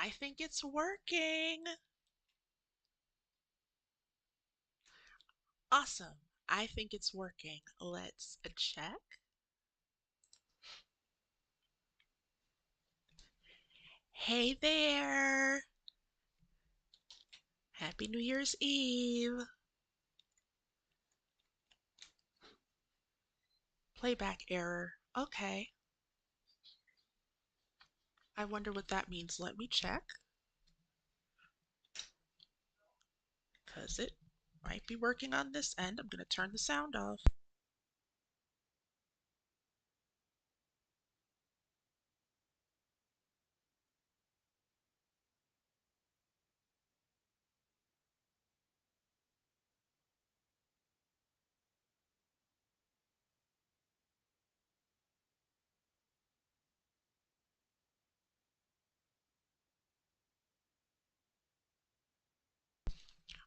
I think it's working. Awesome. I think it's working. Let's check. Hey there. Happy New Year's Eve. Playback error. Okay. I wonder what that means. Let me check. Because it might be working on this end. I'm going to turn the sound off.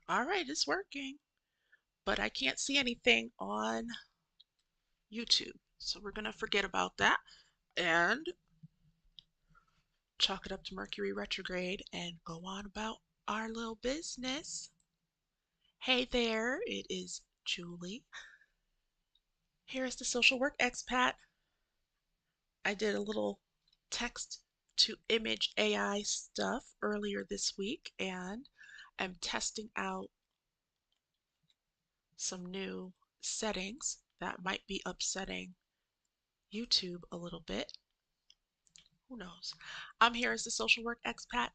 All right, it's working. But I can't see anything on YouTube. So we're going to forget about that and chalk it up to Mercury retrograde and go on about our little business. Hey there, it is Julie. Here is the Social Work Expat. I did a little text to image AI stuff earlier this week and I'm testing out some new settings that might be upsetting YouTube a little bit. Who knows? I'm here as the Social Work Expat.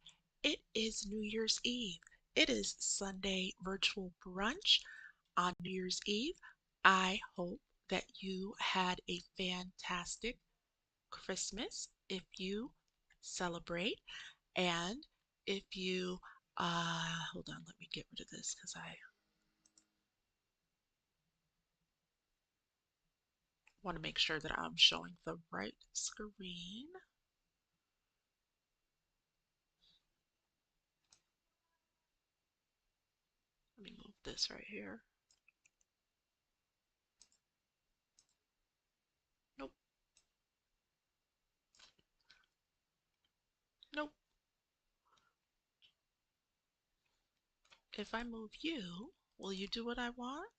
It is New Year's Eve. It is Sunday virtual brunch on New Year's Eve. I hope that you had a fantastic Christmas if you celebrate. And if you, hold on, let me get rid of this because I want to make sure that I'm showing the right screen. Let me move this right here. Nope, nope. If I move you, will you do what I want?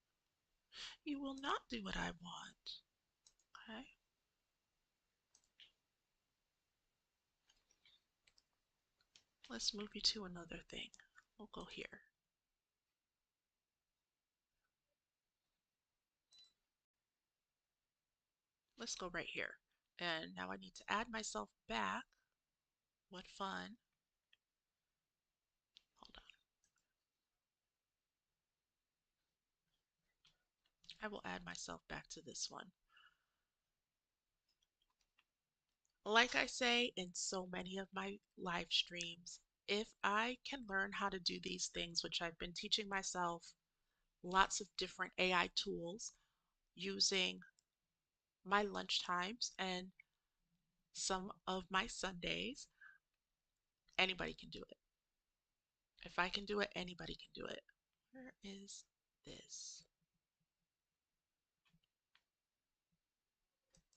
You will not do what I want. Okay. Let's move you to another thing. We'll go here. Let's go right here. And now I need to add myself back. What fun. Hold on. I will add myself back to this one. Like I say in so many of my live streams, if I can learn how to do these things, which I've been teaching myself lots of different AI tools using my lunch times and some of my Sundays, anybody can do it. If I can do it, anybody can do it. Where is this?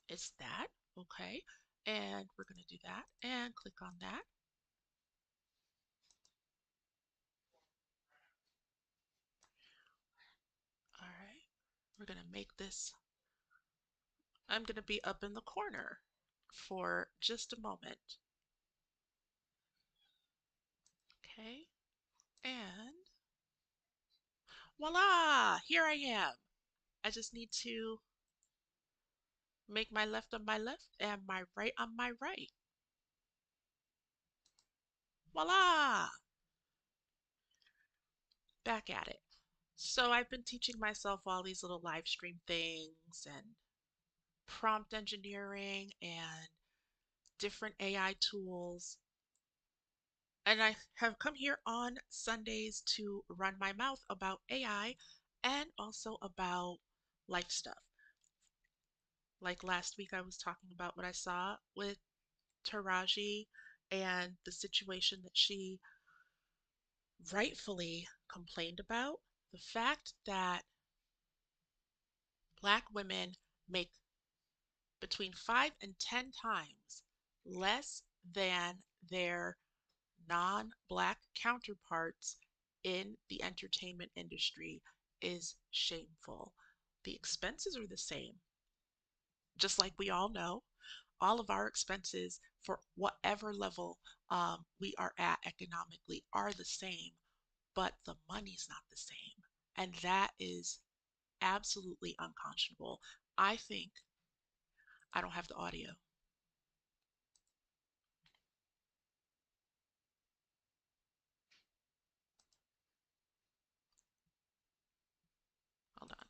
It's that. Okay. And we're going to do that and click on that. All right. We're going to make this, I'm going to be up in the corner for just a moment. Okay. And voila, here I am. I just need to make my left on my left and my right on my right. Voila, back at it. So I've been teaching myself all these little live stream things and prompt engineering and different AI tools. And I have come here on Sundays to run my mouth about AI and also about life stuff. Like last week, I was talking about what I saw with Taraji and the situation that she rightfully complained about. The fact that Black women make between 5 and 10 times less than their non-Black counterparts in the entertainment industry is shameful. The expenses are the same. Just like we all know, all of our expenses for whatever level we are at economically are the same, but the money's not the same. And that is absolutely unconscionable. I think I don't have the audio. Hold on.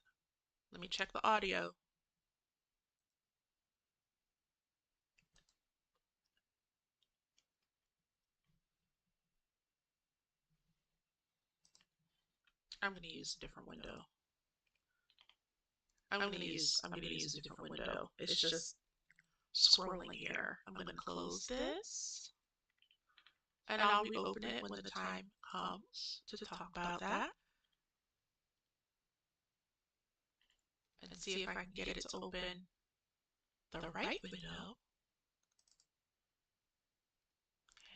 Let me check the audio. I'm going to use a different window. I'm gonna use a different window. It's just scrolling here. I'm gonna close this and I'll reopen it when the time comes to talk about that and see if I can get it to open the right window.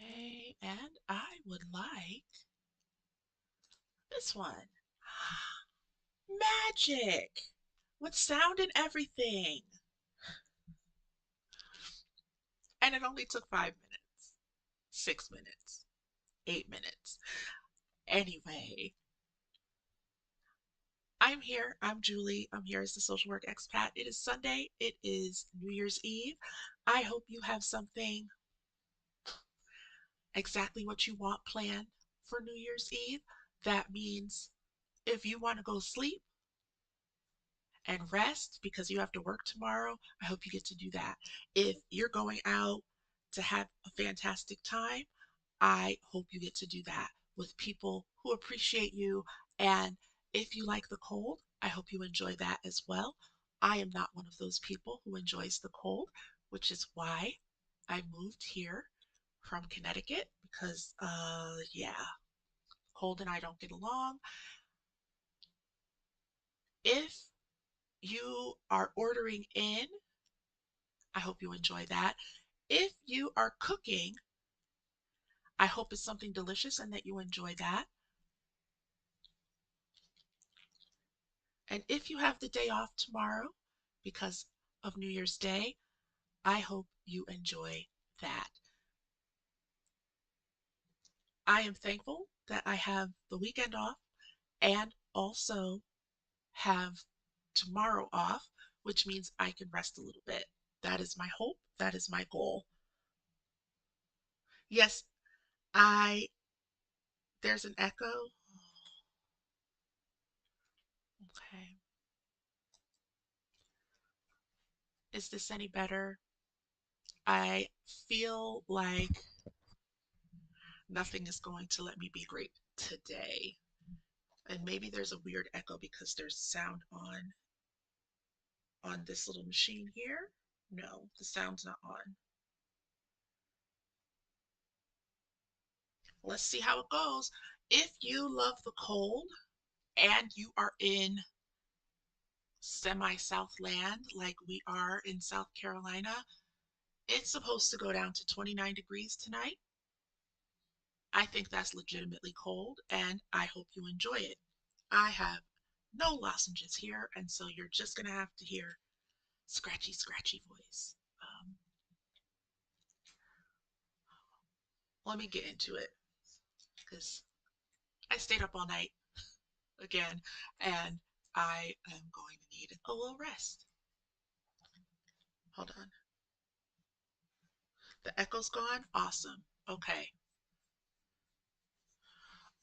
Okay, and I would like this one. Magic! With sound and everything. And it only took 5 minutes, 6 minutes, 8 minutes. Anyway, I'm here. I'm Julie. I'm here as the Social Work Expat. It is Sunday. It is New Year's Eve. I hope you have something exactly what you want planned for New Year's Eve. That means if you want to go sleep and rest because you have to work tomorrow, I hope you get to do that. If you're going out to have a fantastic time, I hope you get to do that with people who appreciate you. And if you like the cold, I hope you enjoy that as well. I am not one of those people who enjoys the cold, which is why I moved here from Connecticut because, yeah, cold and I don't get along. If you are ordering in, I hope you enjoy that. If you are cooking, I hope it's something delicious and that you enjoy that. And if you have the day off tomorrow because of New Year's Day, I hope you enjoy that. I am thankful that I have the weekend off and also have tomorrow off, which means I can rest a little bit. That is my hope. That is my goal. Yes, I, there's an echo. Okay. Is this any better? I feel like nothing is going to let me be great today. And maybe there's a weird echo because there's sound on this little machine here. No, the sound's not on. Let's see how it goes. If you love the cold and you are in semi-south land like we are in South Carolina, it's supposed to go down to 29 degrees tonight. I think that's legitimately cold and I hope you enjoy it. I have no lozenges here, and so you're just gonna have to hear scratchy, scratchy voice. Let me get into it because I stayed up all night again and I am going to need a little rest. Hold on. The echo's gone? Awesome. Okay.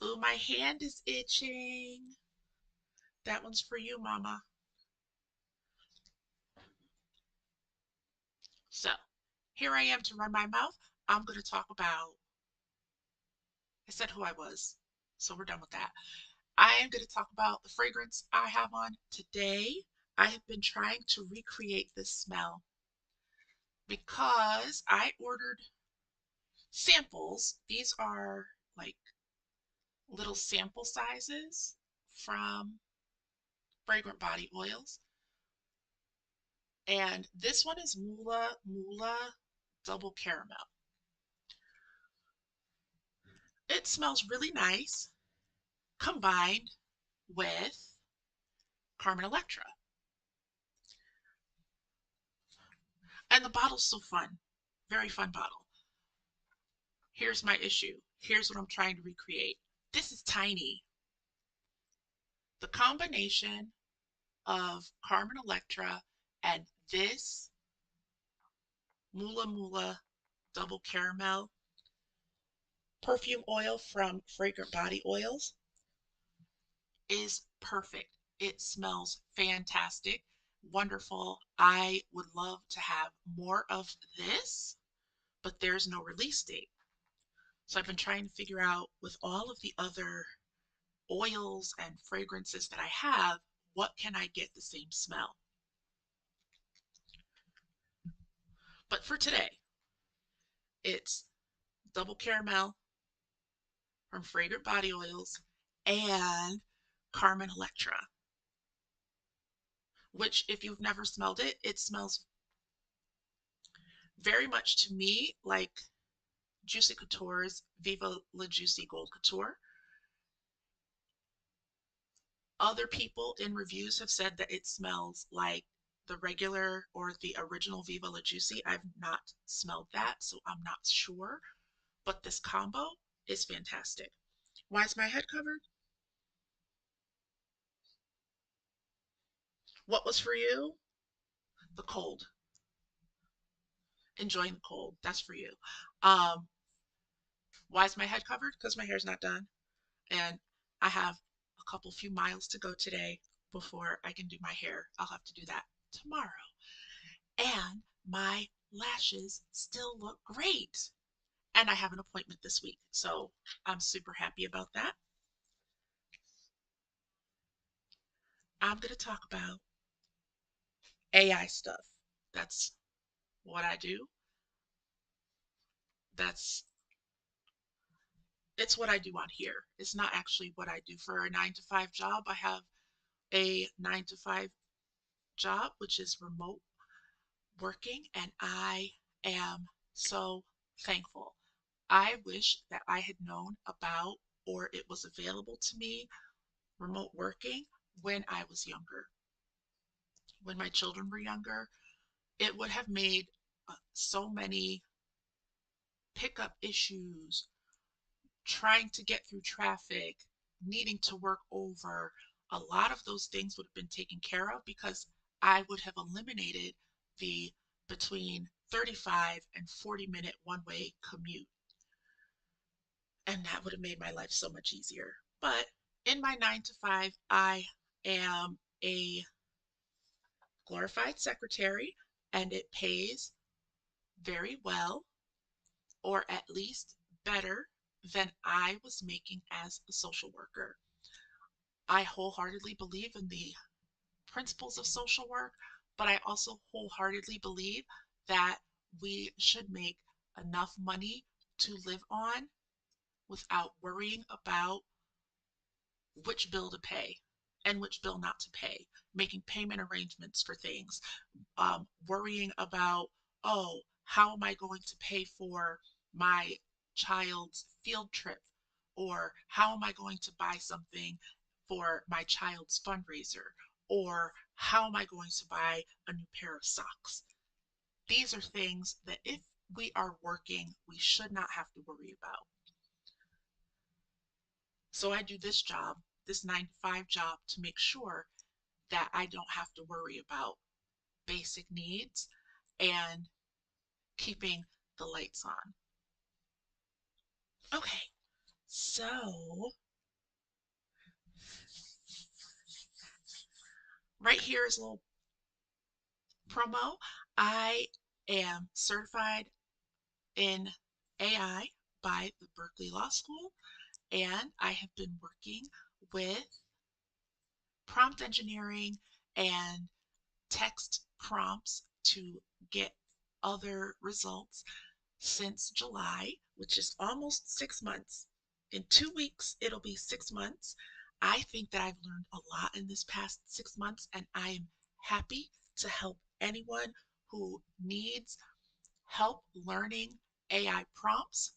Ooh, my hand is itching. That one's for you, Mama. So, here I am to run my mouth. I'm going to talk about, I said who I was, so we're done with that. I am going to talk about the fragrance I have on today. I have been trying to recreate this smell because I ordered samples. These are like little sample sizes from fragrant body oils. And this one is Mula Double Caramel. It smells really nice combined with Carmen Electra. And the bottle's so fun. Very fun bottle. Here's my issue. Here's what I'm trying to recreate. This is tiny. The combination of Carmen Electra and this Mula Mula double caramel perfume oil from Fragrant Body Oils is perfect. It smells fantastic, wonderful. I would love to have more of this, but there's no release date. So I've been trying to figure out with all of the other oils and fragrances that I have, what can I get the same smell? But for today, it's double caramel from Fragrant Body Oils and Carmen Electra, which if you've never smelled it, it smells very much to me like Juicy Couture's Viva La Juicy Gold Couture. Other people in reviews have said that it smells like the regular or the original Viva La Juicy. I've not smelled that, so I'm not sure. But this combo is fantastic. Why is my head covered? What was for you? The cold. Enjoying the cold. That's for you. Um, why is my head covered? Because my hair's not done. And I have a couple few miles to go today before I can do my hair. I'll have to do that tomorrow. And my lashes still look great. And I have an appointment this week. So I'm super happy about that. I'm going to talk about AI stuff. That's what I do. That's it's what I do on here. It's not actually what I do for a 9 to 5 job. I have a 9 to 5 job, which is remote working, and I am so thankful. I wish that I had known about or it was available to me remote working when I was younger. When my children were younger, it would have made so many pickup issues, trying to get through traffic, needing to work over. A lot of those things would have been taken care of because I would have eliminated the between 35 and 40-minute one-way commute. And that would have made my life so much easier. But in my 9 to 5, I am a glorified secretary and it pays very well, or at least better than I was making as a social worker. I wholeheartedly believe in the principles of social work, but I also wholeheartedly believe that we should make enough money to live on without worrying about which bill to pay and which bill not to pay, making payment arrangements for things, worrying about, oh, how am I going to pay for my child's field trip? Or how am I going to buy something for my child's fundraiser? Or how am I going to buy a new pair of socks? These are things that if we are working, we should not have to worry about. So I do this job, this 9 to 5 job, to make sure that I don't have to worry about basic needs and keeping the lights on. Okay, so right here is a little promo. I am certified in AI by the Berkeley Law School, and I have been working with prompt engineering and text prompts to get other results since July, which is almost 6 months. In 2 weeks, it'll be 6 months. I think that I've learned a lot in this past 6 months, and I'm happy to help anyone who needs help learning AI prompts.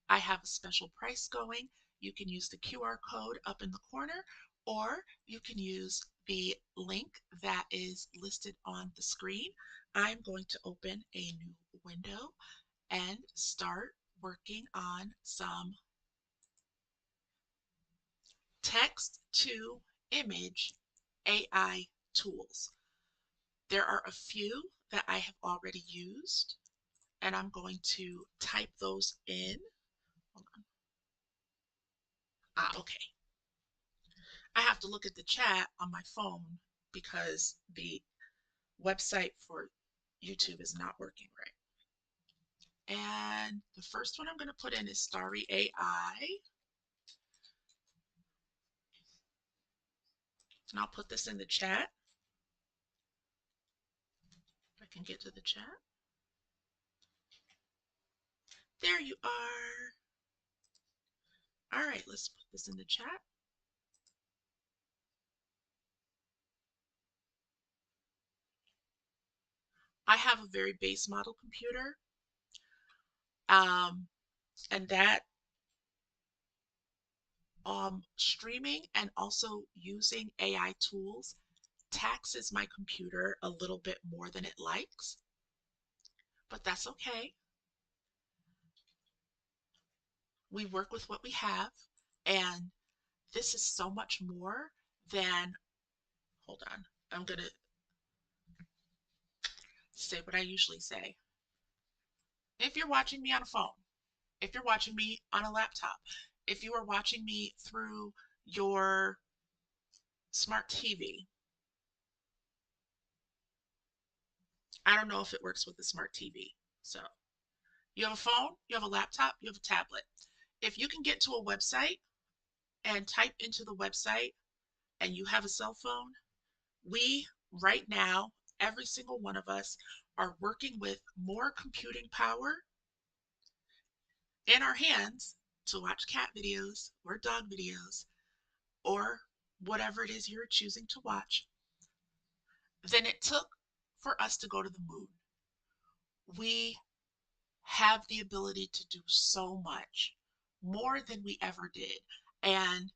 I have a special price going. You can use the QR code up in the corner, or you can use the link that is listed on the screen. I'm going to open a new window and start working on some text to image AI tools. There are a few that I have already used, and I'm going to type those in. Hold on. Okay. I have to look at the chat on my phone because the website for YouTube is not working right. And the first one I'm going to put in is Starry AI. And I'll put this in the chat. If I can get to the chat. There you are. All right, let's put this in the chat. I have a very base model computer. And that streaming and also using AI tools taxes my computer a little bit more than it likes, but that's okay. We work with what we have, and this is so much more than, hold on, I'm going to say what I usually say. If you're watching me on a phone, if you're watching me on a laptop, if you are watching me through your smart TV, I don't know if it works with the smart TV. So you have a phone, you have a laptop, you have a tablet. If you can get to a website and type into the website and you have a cell phone, we right now, every single one of us are working with more computing power in our hands to watch cat videos or dog videos or whatever it is you're choosing to watch than it took for us to go to the moon. We have the ability to do so much more than we ever did. And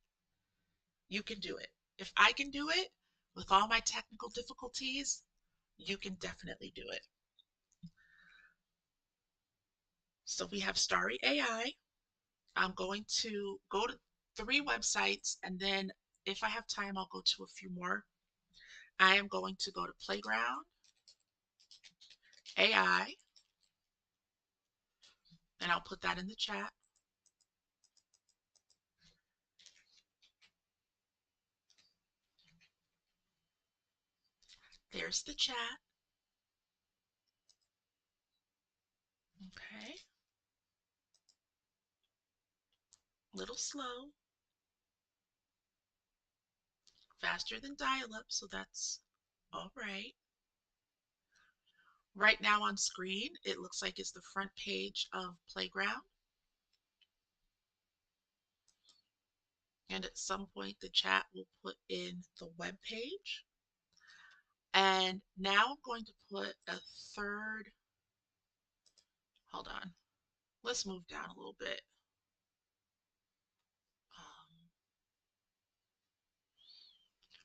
you can do it. If I can do it with all my technical difficulties, you can definitely do it. So we have Starry AI. I'm going to go to 3 websites, and then if I have time, I'll go to a few more. I am going to go to Playground AI, and I'll put that in the chat. There's the chat. Okay. Little slow. Faster than dial-up, so that's all right. Right now on screen, it looks like it's the front page of Playground. And at some point, the chat will put in the web page. And now I'm going to put a third. Hold on. Let's move down a little bit.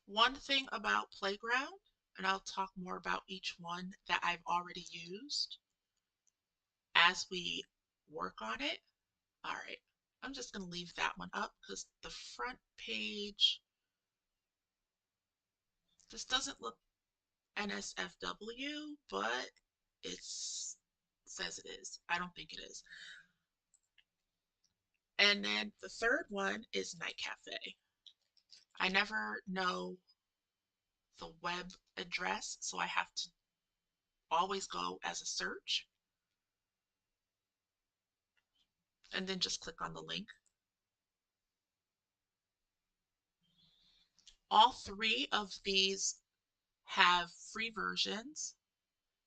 One thing about Playground, and I'll talk more about each one that I've already used as we work on it. All right, I'm just going to leave that one up because the front page, this doesn't look NSFW, but it says it is. I don't think it is. And then the third one is Night Cafe. I never know the web address, so I have to always go as a search and then just click on the link. All 3 of these have free versions,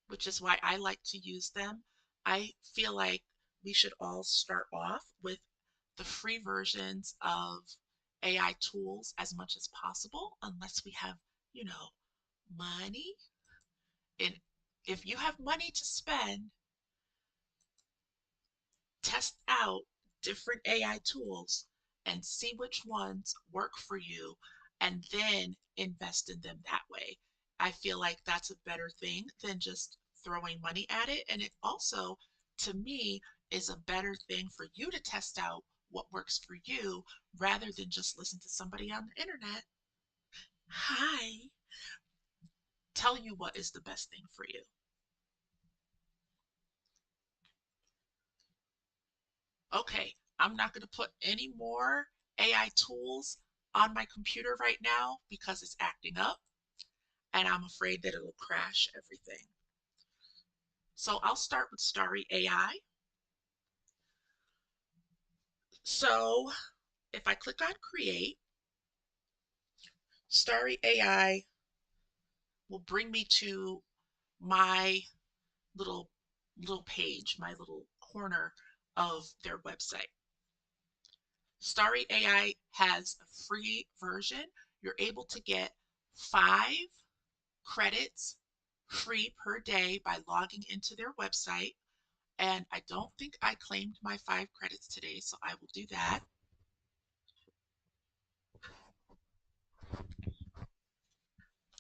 which is why I like to use them. I feel like we should all start off with the free versions of AI tools as much as possible, unless we have, money. And if you have money to spend, test out different AI tools and see which ones work for you and then invest in them that way. I feel like that's a better thing than just throwing money at it. And it also, to me, is a better thing for you to test out what works for you rather than just listen to somebody on the internet. Hi, tell you what is the best thing for you. Okay, I'm not going to put any more AI tools on my computer right now because it's acting up and I'm afraid that it'll crash everything. So I'll start with Starry AI. So if I click on create, Starry AI will bring me to my little little page, my little corner of their website. Starry AI has a free version. You're able to get 5 credits free per day by logging into their website. And I don't think I claimed my 5 credits today, so I will do that.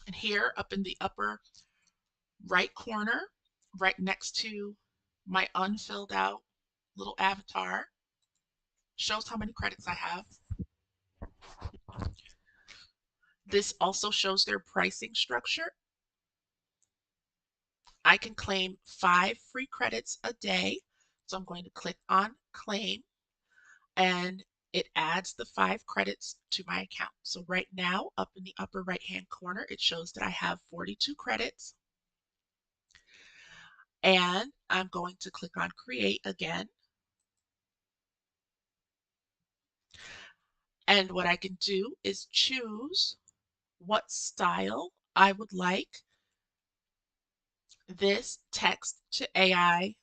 And here up in the upper right corner, right next to my unfilled out little avatar, shows how many credits I have. This also shows their pricing structure. I can claim 5 free credits a day. So I'm going to click on claim and it adds the 5 credits to my account. So right now, up in the upper right hand corner, it shows that I have 42 credits. And I'm going to click on create again. And what I can do is choose what style I would like this text to AI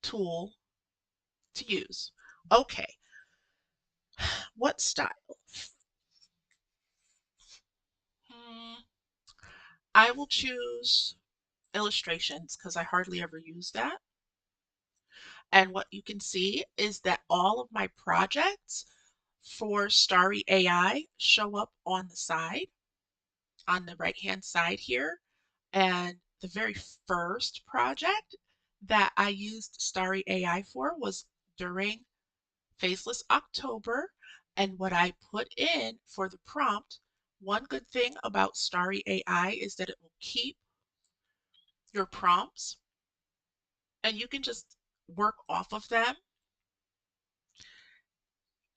tool to use. Okay, what style? Hmm, I will choose illustrations because I hardly ever use that. And what you can see is that all of my projects for Starry AI show up on the side, on the right hand side here. And the very first project that I used Starry AI for was during Faceless October. And what I put in for the prompt, one good thing about Starry AI is that it will keep your prompts and you can just work off of them.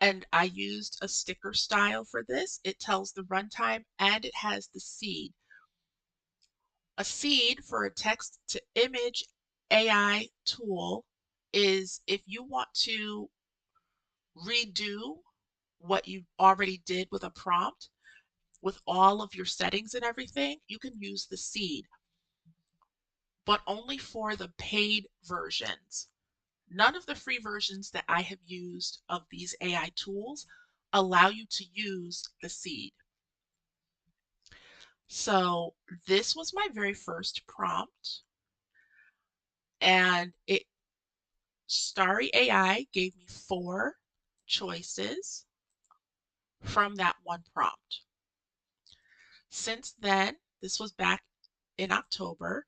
And I used a sticker style for this. It tells the runtime and it has the seed. A seed for a text to image AI tool is if you want to redo what you already did with a prompt with all of your settings and everything, you can use the seed, but only for the paid versions. None of the free versions that I have used of these AI tools allow you to use the seed. So this was my very first prompt, and it Starry AI gave me 4 choices from that one prompt. Since then, this was back in October.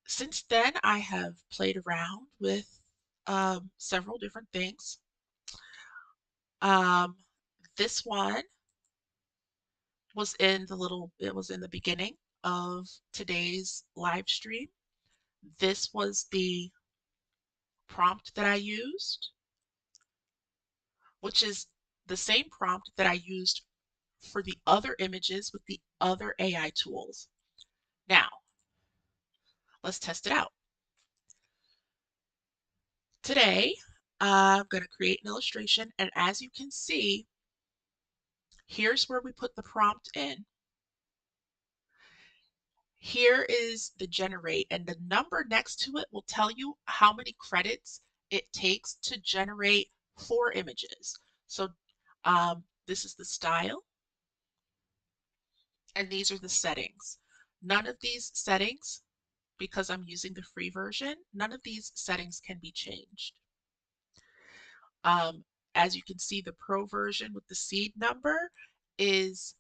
Since then, I have played around with several different things. Um, this one it was in the beginning of today's live stream. This was the prompt that I used, which is the same prompt that I used for the other images with the other AI tools. Now, let's test it out. Today, I'm going to create an illustration, and as you can see, here's where we put the prompt in. Here is the generate, and the number next to it will tell you how many credits it takes to generate 4 images. So this is the style, and these are the settings. None of these settings, because I'm using the free version, none of these settings can be changed. Um, as you can see, the Pro version with the seed number is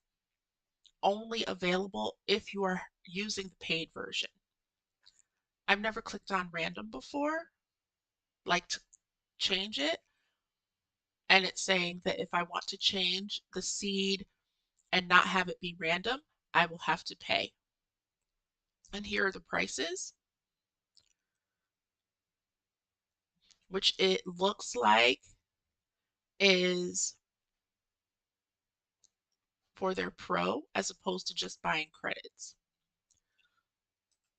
only available if you are using the paid version. I've never clicked on random before, like to change it, and it's saying that if I want to change the seed and not have it be random, I will have to pay. And here are the prices, which it looks like is for their Pro as opposed to just buying credits.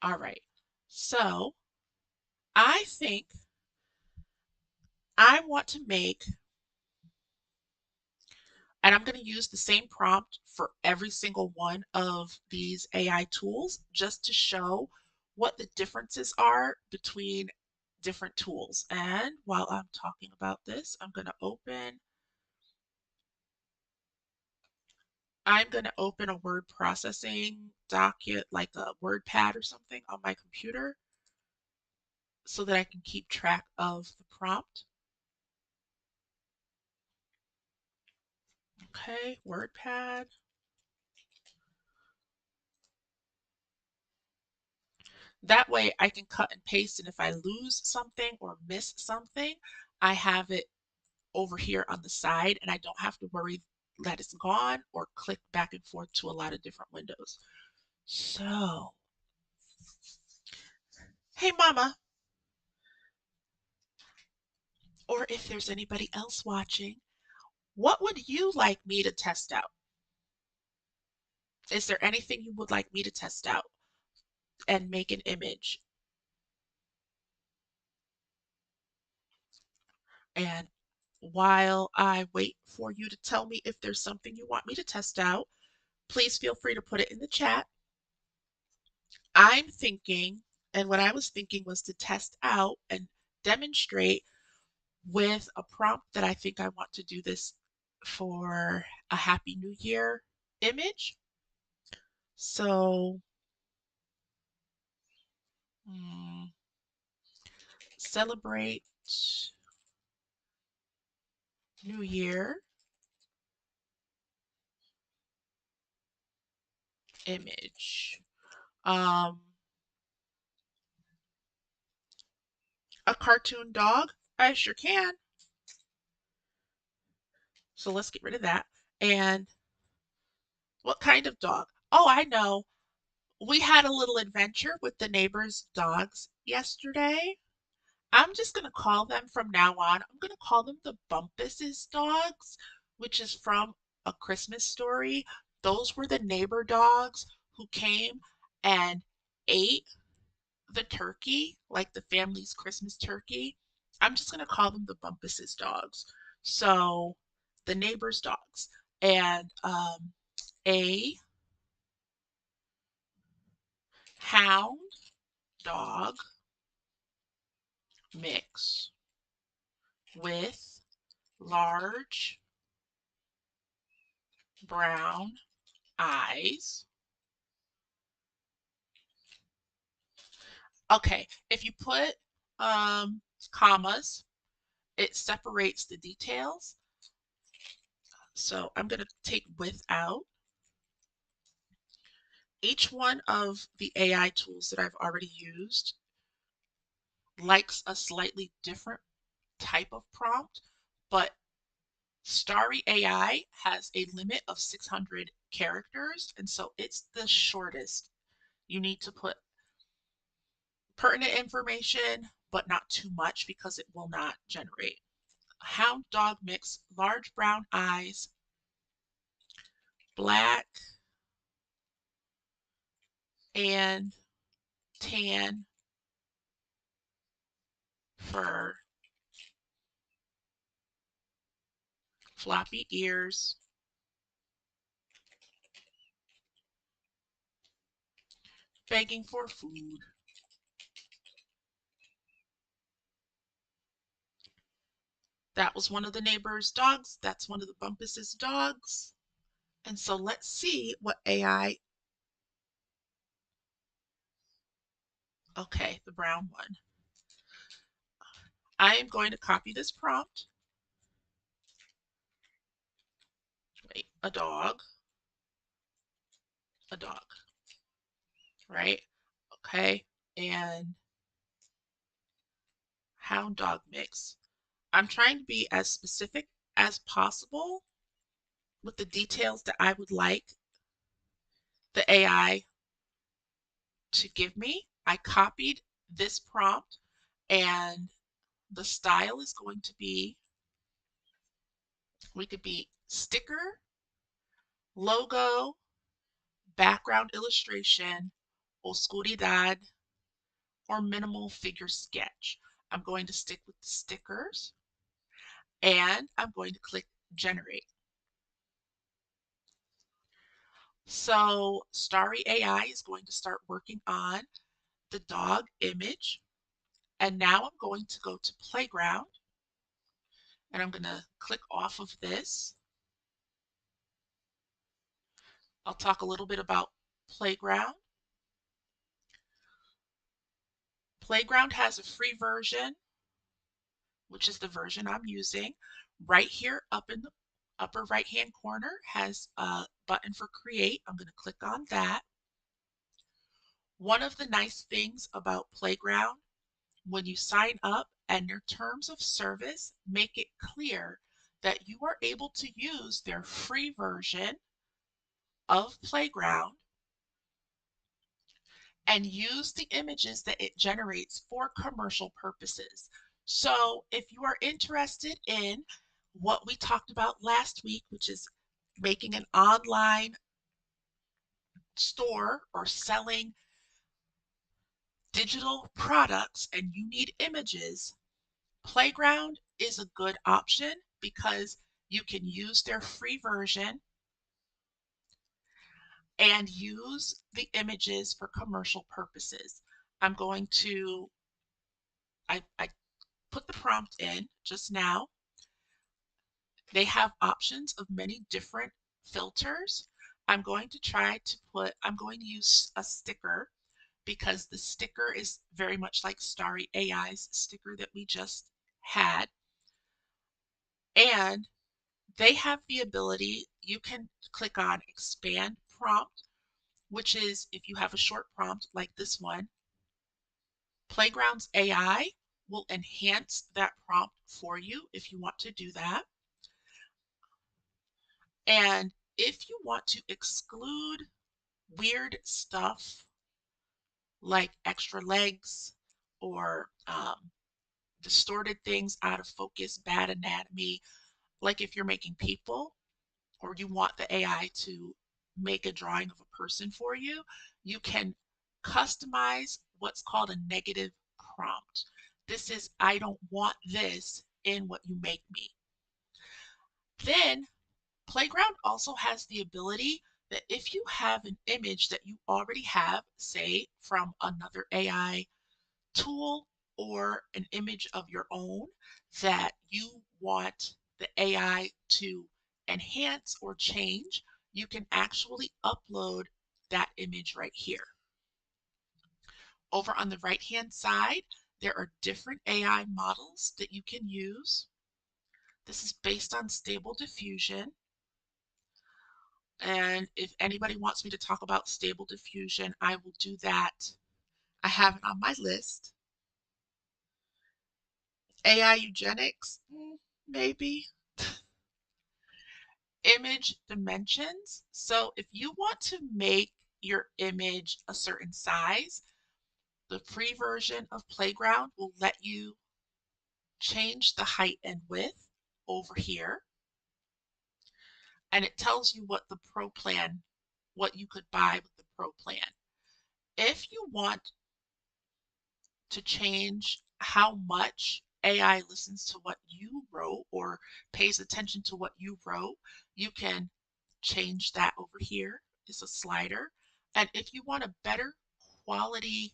All right, so I think I want to make, and I'm going to use the same prompt for every single one of these AI tools just to show what the differences are between different tools. And while I'm talking about this, I'm going to open a word processing document like a WordPad or something on my computer so that I can keep track of the prompt. Okay, WordPad. That way I can cut and paste, and if I lose something or miss something, I have it over here on the side and I don't have to worry that it's gone or click back and forth to a lot of different windows. So, hey mama, or if there's anybody else watching, what would you like me to test out? Is there anything you would like me to test out and make an image? And while I wait for you to tell me if there's something you want me to test out, please feel free to put it in the chat. I'm thinking, and what I was thinking was to test out and demonstrate with a prompt that I think I want to do this for a Happy New Year image. So, mm, celebrate New Year image. Um, a cartoon dog? I sure can. So let's get rid of that. And what kind of dog? Oh, I know. We had a little adventure with the neighbor's dogs yesterday. I'm just going to call them from now on. I'm going to call them the Bumpus's dogs, which is from A Christmas Story. Those were the neighbor dogs who came and ate the turkey, like the family's Christmas turkey. I'm just going to call them the Bumpus's dogs. So the neighbor's dogs. And a hound dog mix with large brown eyes. Okay, if you put commas, it separates the details. So I'm going to take with out. Each one of the AI tools that I've already used likes a slightly different type of prompt, but Starry AI has a limit of 600 characters, and so it's the shortest. You need to put pertinent information, but not too much because it will not generate. Hound dog mix, large brown eyes, black and tan fur, floppy ears, begging for food. That was one of the neighbor's dogs. That's one of the Bumpus's dogs. And so let's see what AI. Okay, the brown one. I am going to copy this prompt Wait, a dog, right? Okay, and hound dog mix. I'm trying to be as specific as possible with the details that I would like the AI to give me. I copied this prompt, and the style is going to be, we could be sticker, logo, background illustration, oscuridad, or minimal figure sketch. I'm going to stick with the stickers, and I'm going to click generate. So Starry AI is going to start working on the dog image. And now I'm going to go to playground, and I'm going to click off of this. I'll talk a little bit about playground. Playground has a free version, which is the version I'm using. Right here up in the upper right hand corner has a button for create. I'm going to click on that. One of the nice things about Playground, when you sign up and your terms of service make it clear that you are able to use their free version of Playground and use the images that it generates for commercial purposes. So if you are interested in what we talked about last week, which is making an online store or selling digital products and you need images, Playground is a good option because you can use their free version and use the images for commercial purposes. I'm going to, I put the prompt in just now. They have options of many different filters. I'm going to use a sticker because the sticker is very much like Starry AI's sticker that we just had. And they have the ability, you can click on expand prompt, which is if you have a short prompt like this one, Playground's AI will enhance that prompt for you if you want to do that. And if you want to exclude weird stuff like extra legs or distorted things out of focus, bad anatomy, like if you're making people or you want the AI to make a drawing of a person for you, you can customize what's called a negative prompt. This is, I don't want this in what you make me. Then Playground also has the ability that if you have an image that you already have, say from another AI tool or an image of your own that you want the AI to enhance or change, you can actually upload that image right here. Over on the right hand side, there are different AI models that you can use. This is based on Stable Diffusion. And if anybody wants me to talk about Stable Diffusion, I will do that. I have it on my list. AI eugenics, maybe. Image dimensions. So if you want to make your image a certain size, the free version of Playground will let you change the height and width over here. And it tells you what the Pro plan, what you could buy with the Pro plan. If you want to change how much AI listens to what you wrote or pays attention to what you wrote, you can change that over here. It's a slider. And if you want a better quality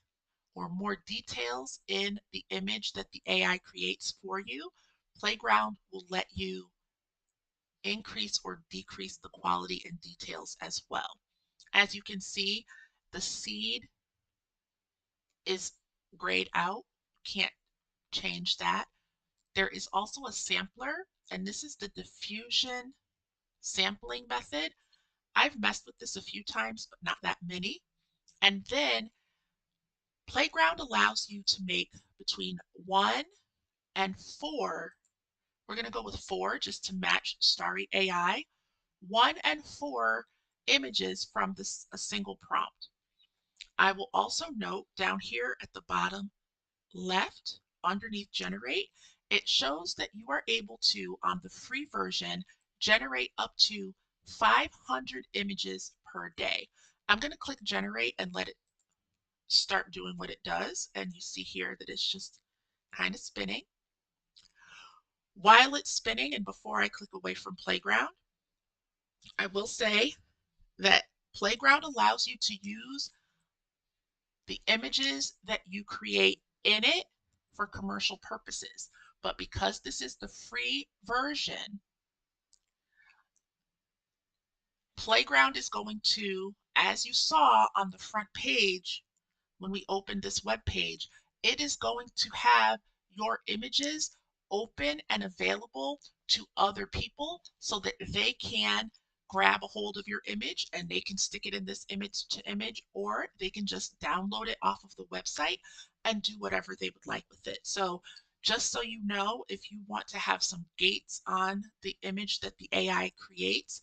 or more details in the image that the AI creates for you, Playground will let you increase or decrease the quality and details as well. As you can see, the seed is grayed out. Can't change that. There is also a sampler, and this is the diffusion sampling method. I've messed with this a few times, but not that many. And then Playground allows you to make between 1 and 4. We're going to go with 4 just to match Starry AI. 1 and 4 images from a single prompt. I will also note down here at the bottom left underneath generate, it shows that you are able to, on the free version, generate up to 500 images per day. I'm going to click generate and let it start doing what it does. And you see here that it's just kind of spinning. While it's spinning, and before I click away from Playground, I will say that Playground allows you to use the images that you create in it for commercial purposes. But because this is the free version, Playground is going to, as you saw on the front page, when we open this web page, it is going to have your images open and available to other people so that they can grab a hold of your image and they can stick it in this image to image, or they can just download it off of the website and do whatever they would like with it. So just so you know, if you want to have some gates on the image that the AI creates,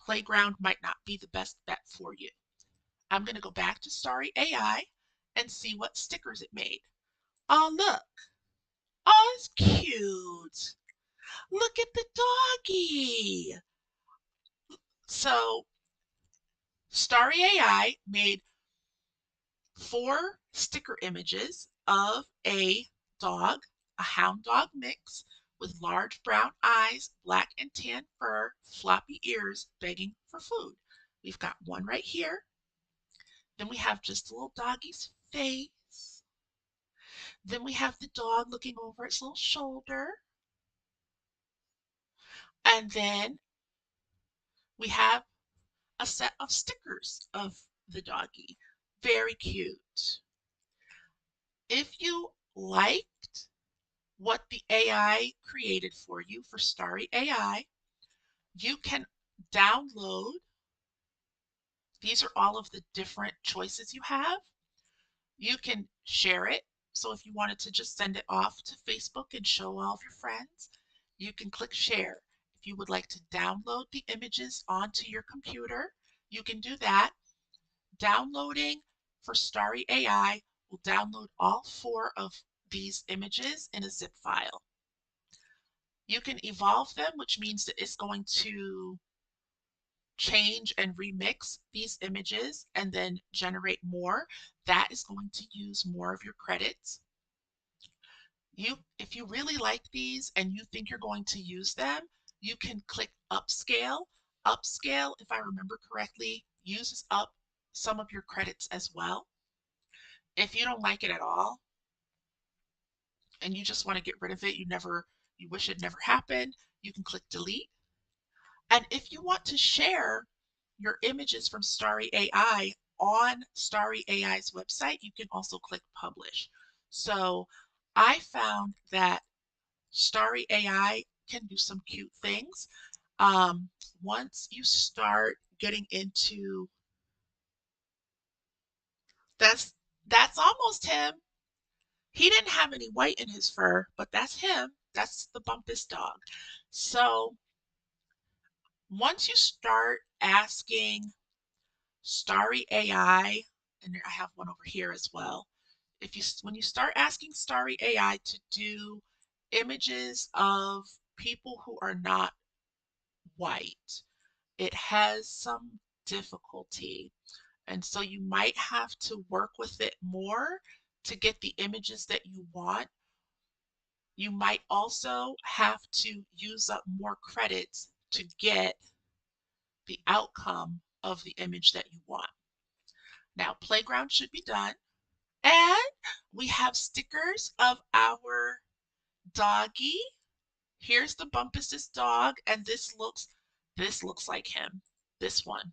Playground might not be the best bet for you. I'm going to go back to Starry AI and see what stickers it made. Oh, look. Oh, it's cute. Look at the doggy. So, Starry AI made 4 sticker images of a dog, a hound dog mix with large brown eyes, black and tan fur, floppy ears, begging for food. We've got one right here. Then we have just a little doggy's face. Then we have the dog looking over its little shoulder. And then we have a set of stickers of the doggy. Very cute. If you liked what the AI created for you for Starry AI, you can download. These are all of the different choices you have. You can share it. So if you wanted to just send it off to Facebook and show all of your friends, you can click share. If you would like to download the images onto your computer, you can do that. Downloading for Starry AI will download all 4 of these images in a zip file. You can evolve them, which means that it's going to change and remix these images and then generate more. That is going to use more of your credits. If you really like these and you think you're going to use them, you can click upscale. Upscale, if I remember correctly, uses up some of your credits as well. If you don't like it at all and you just want to get rid of it, you wish it never happened, you can click delete. And if you want to share your images from Starry AI on Starry AI's website, you can also click publish. So I found that Starry AI can do some cute things. Once you start getting into that's that's almost him. He didn't have any white in his fur, but that's him. That's the Bumpus dog. So once you start asking Starry AI, and I have one over here as well. When you start asking Starry AI to do images of people who are not white, it has some difficulty. And so you might have to work with it more to get the images that you want. You might also have to use up more credits to get the outcome of the image that you want. Now, Playground should be done. And we have stickers of our doggy. Here's the Bumpus's dog, and this looks like him. This one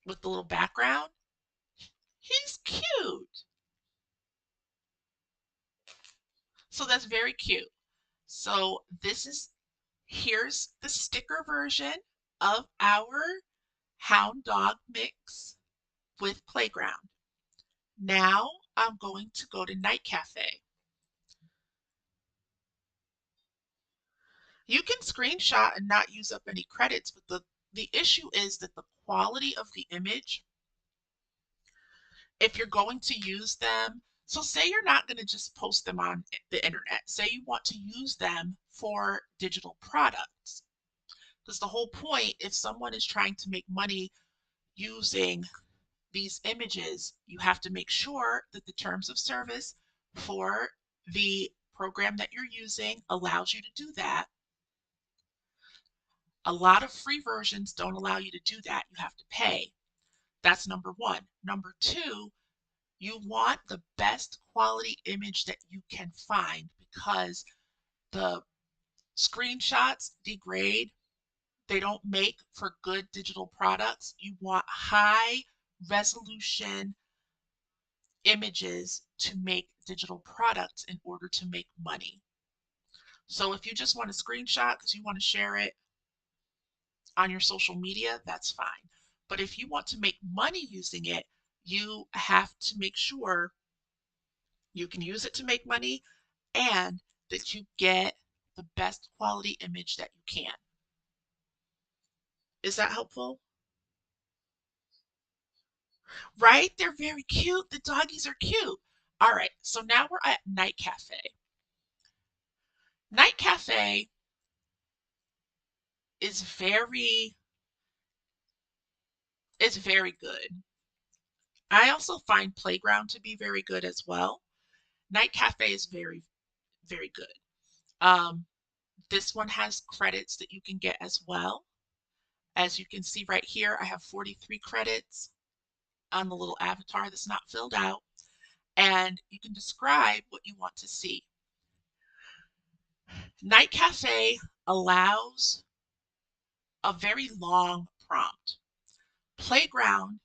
with the little background. He's cute. So that's very cute. So this is Here's the sticker version of our hound dog mix with playground. Now I'm going to go to Night Cafe. You can screenshot and not use up any credits, but the issue is that the quality of the image, if you're going to use them, so say you're not going to just post them on the internet. Say you want to use them for digital products. Because the whole point, if someone is trying to make money using these images, you have to make sure that the terms of service for the program that you're using allows you to do that. A lot of free versions don't allow you to do that. You have to pay. That's number one. Number two, you want the best quality image that you can find because the screenshots degrade. They don't make for good digital products. You want high resolution images to make digital products in order to make money. So if you just want a screenshot because you want to share it on your social media, that's fine. But if you want to make money using it, you have to make sure you can use it to make money and that you get the best quality image that you can. Is that helpful? Right? They're very cute. The doggies are cute. All right, so now we're at Night Cafe. Night Cafe is very good. I also find Playground to be very good as well. Night Cafe is very, very good. Um, this one has credits that you can get as well. As you can see right here, I have 43 credits on the little avatar that's not filled out, and you can describe what you want to see. Night Cafe allows a very long prompt. Playground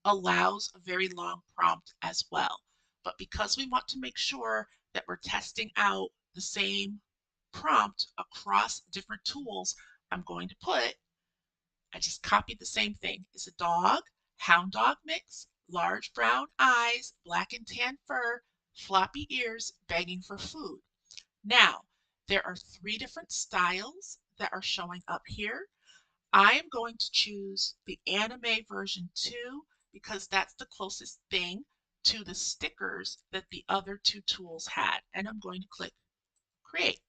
allows a very long prompt as well. But because we want to make sure that we're testing out the same prompt across different tools, I just copied the same thing. It's a dog, hound dog mix, large brown eyes, black and tan fur, floppy ears, begging for food. Now, there are 3 different styles that are showing up here. I am going to choose the anime version 2 because that's the closest thing to the stickers that the other 2 tools had. And I'm going to click create.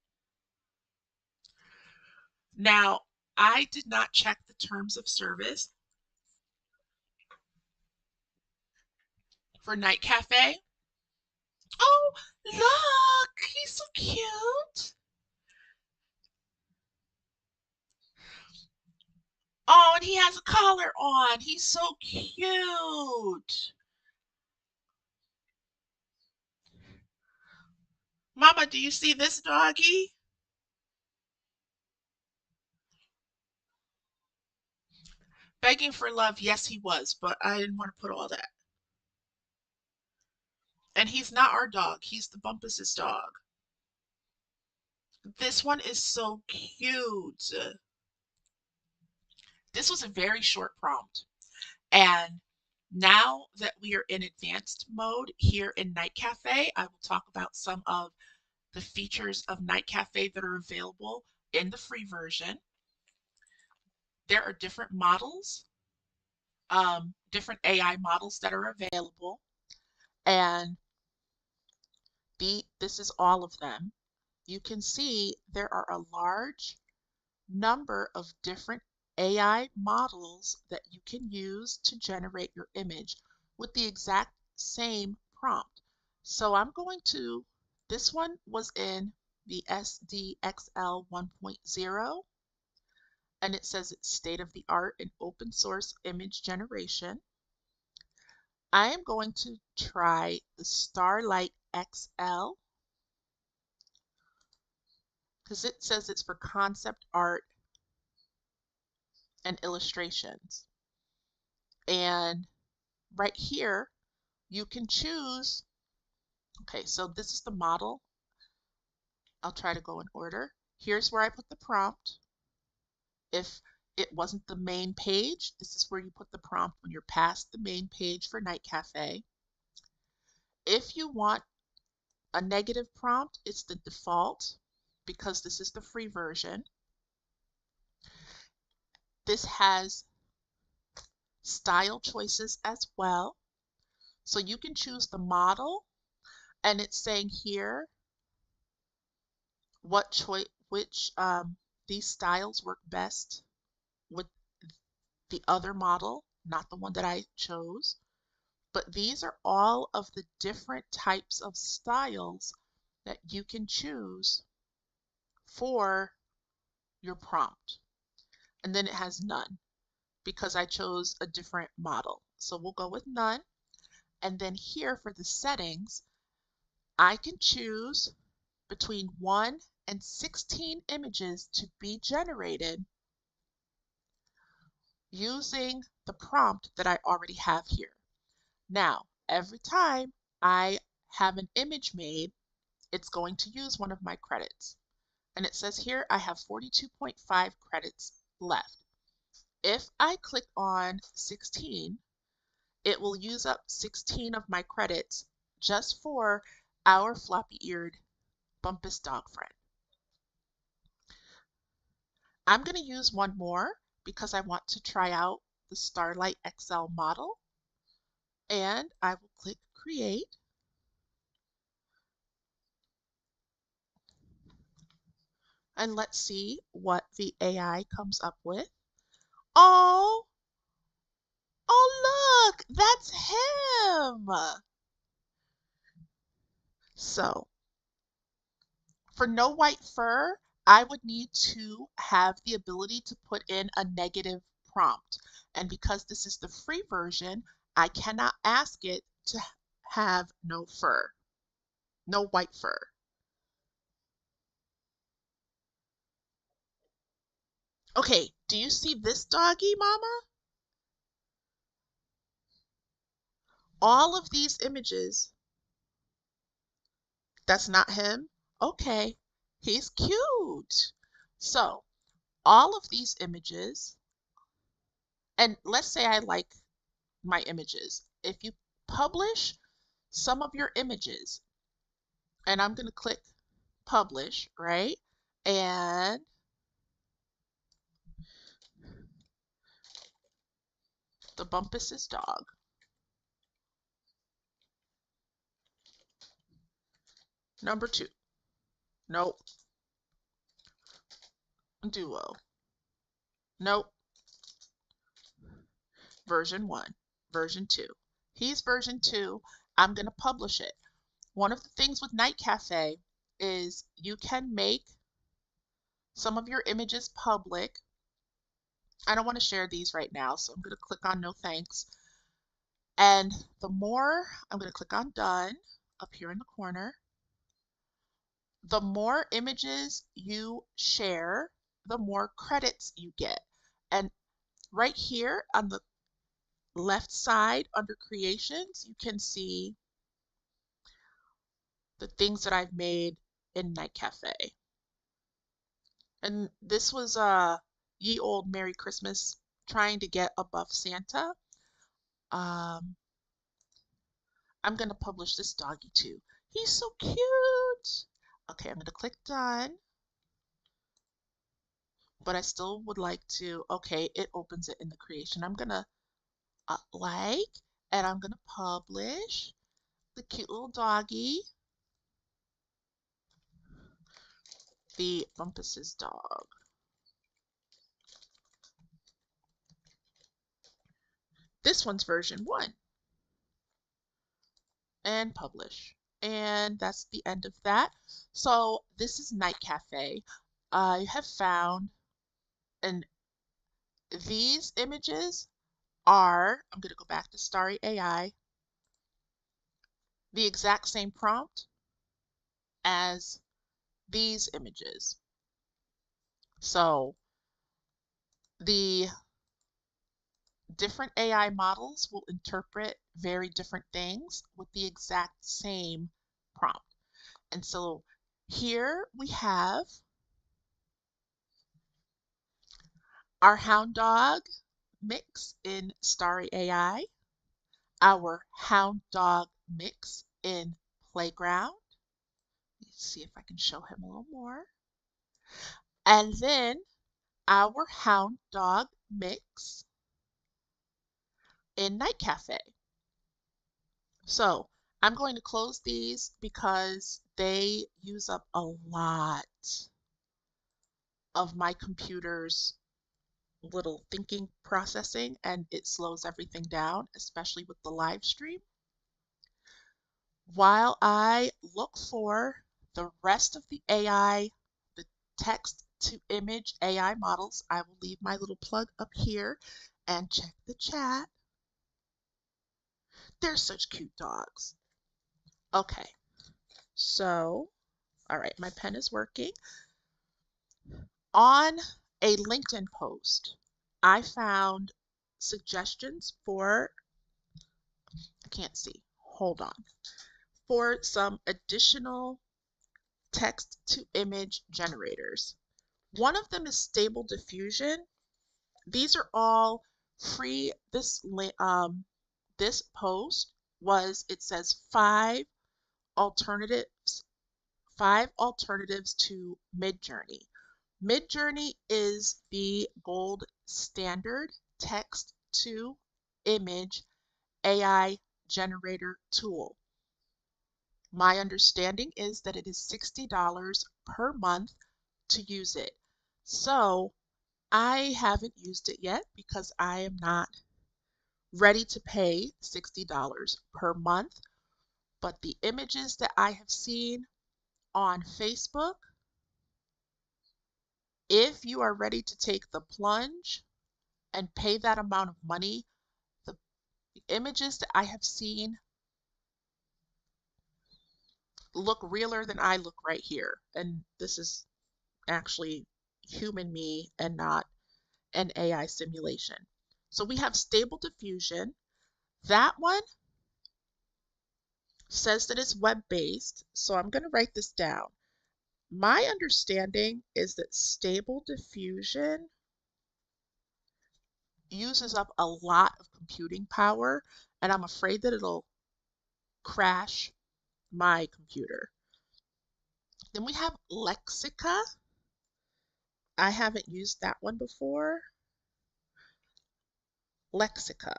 Now, I did not check the terms of service for Night Cafe. Oh, look, he's so cute. Oh, and he has a collar on. He's so cute. Mama, do you see this doggy? Begging for love, yes, he was, but I didn't want to put all that. And he's not our dog. He's the Bumpus's dog. This one is so cute. This was a very short prompt. And now that we are in advanced mode here in Night Cafe, I will talk about some of the features of Night Cafe that are available in the free version. There are different models, different AI models that are available. And this is all of them. You can see there are a large number of different AI models that you can use to generate your image with the exact same prompt. So this one was in the SDXL 1.0, and it says it's state of the art in open source image generation. I am going to try the Starlight XL because it says it's for concept art and illustrations. And right here, you can choose. Okay, so this is the model. I'll try to go in order. Here's where I put the prompt. If it wasn't the main page, this is where you put the prompt when you're past the main page for Night Cafe. If you want a negative prompt, it's the default because this is the free version. This has style choices as well. So you can choose the model, and it's saying here which these styles work best with the other model, not the one that I chose. But these are all of the different types of styles that you can choose for your prompt. And then it has none because I chose a different model. So we'll go with none. And then here for the settings, I can choose between 1 and 16 images to be generated using the prompt that I already have here. Now, every time I have an image made, it's going to use one of my credits. And it says here I have 42.5 credits left. If I click on 16, it will use up 16 of my credits just for our floppy-eared Bumpus dog friend. I'm going to use one more because I want to try out the Starlight XL model. And I will click Create. And let's see what the AI comes up with. Oh, oh look, that's him. So for no white fur, I would need to have the ability to put in a negative prompt. And because this is the free version, I cannot ask it to have no fur, no white fur. Okay, do you see this doggy, Mama? All of these images, that's not him? Okay, he's cute. So all of these images, and let's say I like my images. If you publish some of your images, and I'm going to click publish, right? And the Bumpus's dog. Number 2. Nope. Duo. Nope. Version 1. Version 2. He's version 2. I'm going to publish it. One of the things with Night Cafe is you can make some of your images public. I don't want to share these right now, so I'm going to click on no thanks. And the more, I'm going to click on done up here in the corner. The more images you share, the more credits you get. And right here on the left side under creations, you can see the things that I've made in Night Cafe. And this was Ye Old Merry Christmas trying to get above Santa. I'm going to publish this doggy too. He's so cute. Okay, I'm going to click done. But I still would like to, okay, it opens it in the creation. I'm going to like, and I'm going to publish the cute little doggy, the Bumpus's dog. This one's version 1. And publish. And that's the end of that. So this is Night Cafe. I have found, and these images are, I'm going to go back to Starry AI, the exact same prompt as these images. So the different AI models will interpret very different things with the exact same prompt. And so here we have our hound dog mix in Starry AI, our hound dog mix in Playground. Let's see if I can show him a little more. And then our hound dog mix in Night Cafe. So I'm going to close these because they use up a lot of my computer's little thinking processing, and it slows everything down, especially with the live stream. While I look for the rest of the AI, the text to image AI models, I will leave my little plug up here and check the chat. They're such cute dogs. Okay, so, all right, my pen is working. On a LinkedIn post, I found suggestions for, I can't see, hold on, for some additional text to image generators. One of them is Stable Diffusion. These are all free. This post was, it says alternatives, five alternatives to Midjourney. Midjourney is the gold standard text to image AI generator tool. My understanding is that it is $60 per month to use it. So I haven't used it yet because I am not ready to pay $60 per month. But the images that I have seen on Facebook, if you are ready to take the plunge and pay that amount of money, the images that I have seen look realer than I look right here. And this is actually human me and not an AI simulation. So we have Stable Diffusion. That one says that it's web-based, so I'm going to write this down. My understanding is that Stable Diffusion uses up a lot of computing power, and I'm afraid that it'll crash my computer. Then we have Lexica. I haven't used that one before. Lexica,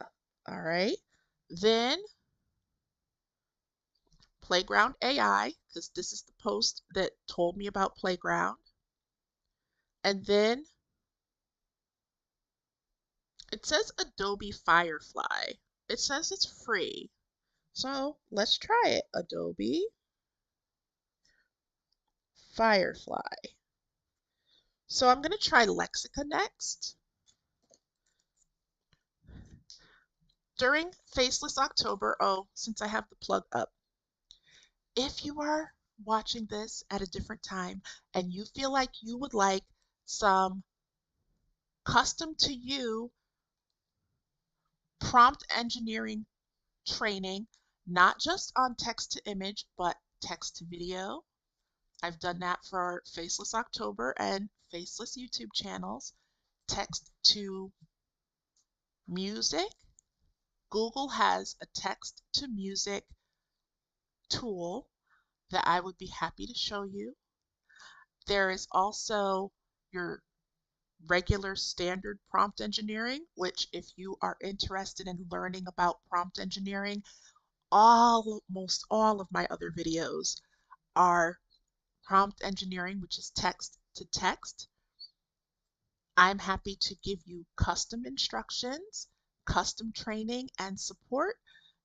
all right. Then Playground AI, because this is the post that told me about Playground. And then it says Adobe Firefly. It says it's free. So let's try it. Adobe Firefly. So I'm going to try Lexica next. During Faceless October, oh, since I have the plug up, if you are watching this at a different time and you feel like you would like some custom to you prompt engineering training, not just on text to image, but text to video. I've done that for Faceless October and Faceless YouTube channels. Text to music. Google has a text to music tool that I would be happy to show you. There is also your regular standard prompt engineering, which if you are interested in learning about prompt engineering, almost all of my other videos are prompt engineering, which is text to text. I'm happy to give you custom instructions, custom training, and support.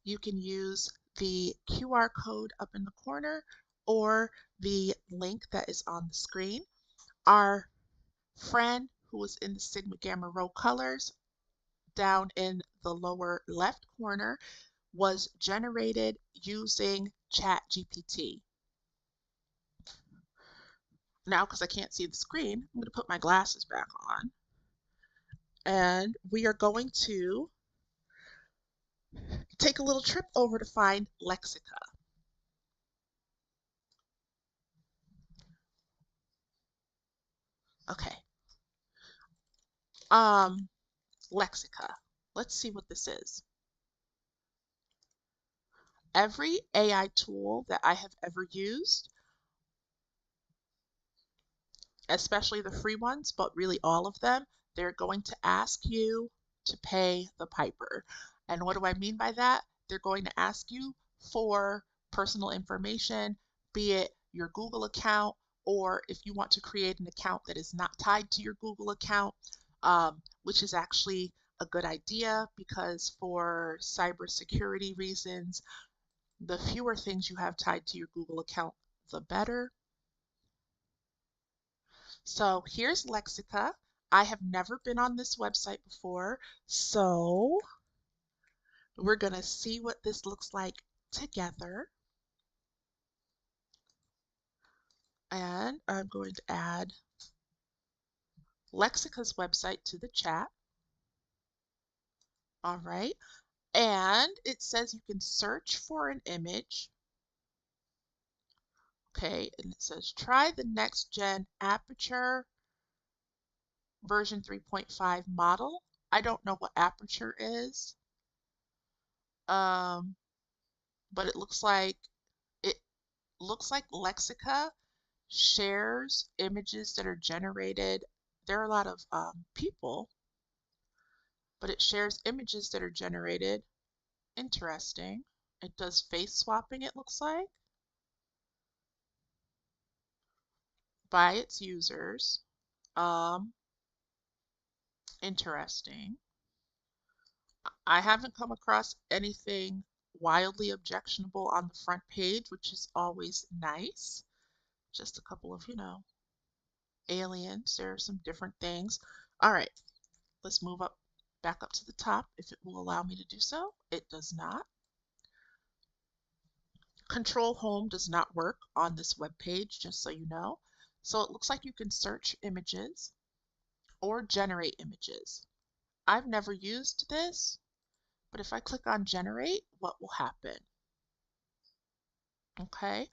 You can use the QR code up in the corner or the link that is on the screen. Our friend who was in the Sigma Gamma Rho colors down in the lower left corner was generated using ChatGPT. Now, because I can't see the screen, I'm going to put my glasses back on. And we are going to take a little trip over to find Lexica. Okay. Um, Lexica. Let's see what this is. Every AI tool that I have ever used, especially the free ones, but really all of them, they're going to ask you to pay the piper. And what do I mean by that? They're going to ask you for personal information, be it your Google account, or if you want to create an account that is not tied to your Google account, which is actually a good idea because for cybersecurity reasons, the fewer things you have tied to your Google account, the better. So here's Lexica. I have never been on this website before, so we're going to see what this looks like together. And I'm going to add Lexica's website to the chat. All right. And it says you can search for an image. Okay. And it says try the next gen Aperture version 3.5 model. I don't know what Aperture is. But it looks like Lexica shares images that are generated. There are a lot of people, but it shares images that are generated. Interesting. It does face swapping, it looks like, by its users. Um, Interesting. I haven't come across anything wildly objectionable on the front page, which is always nice. Just a couple of, aliens. There are some different things. All right, let's move up back up to the top if it will allow me to do so. It does not. Control Home does not work on this web page, just so you know. So it looks like you can search images or generate images. I've never used this, but if I click on generate, what will happen? Okay,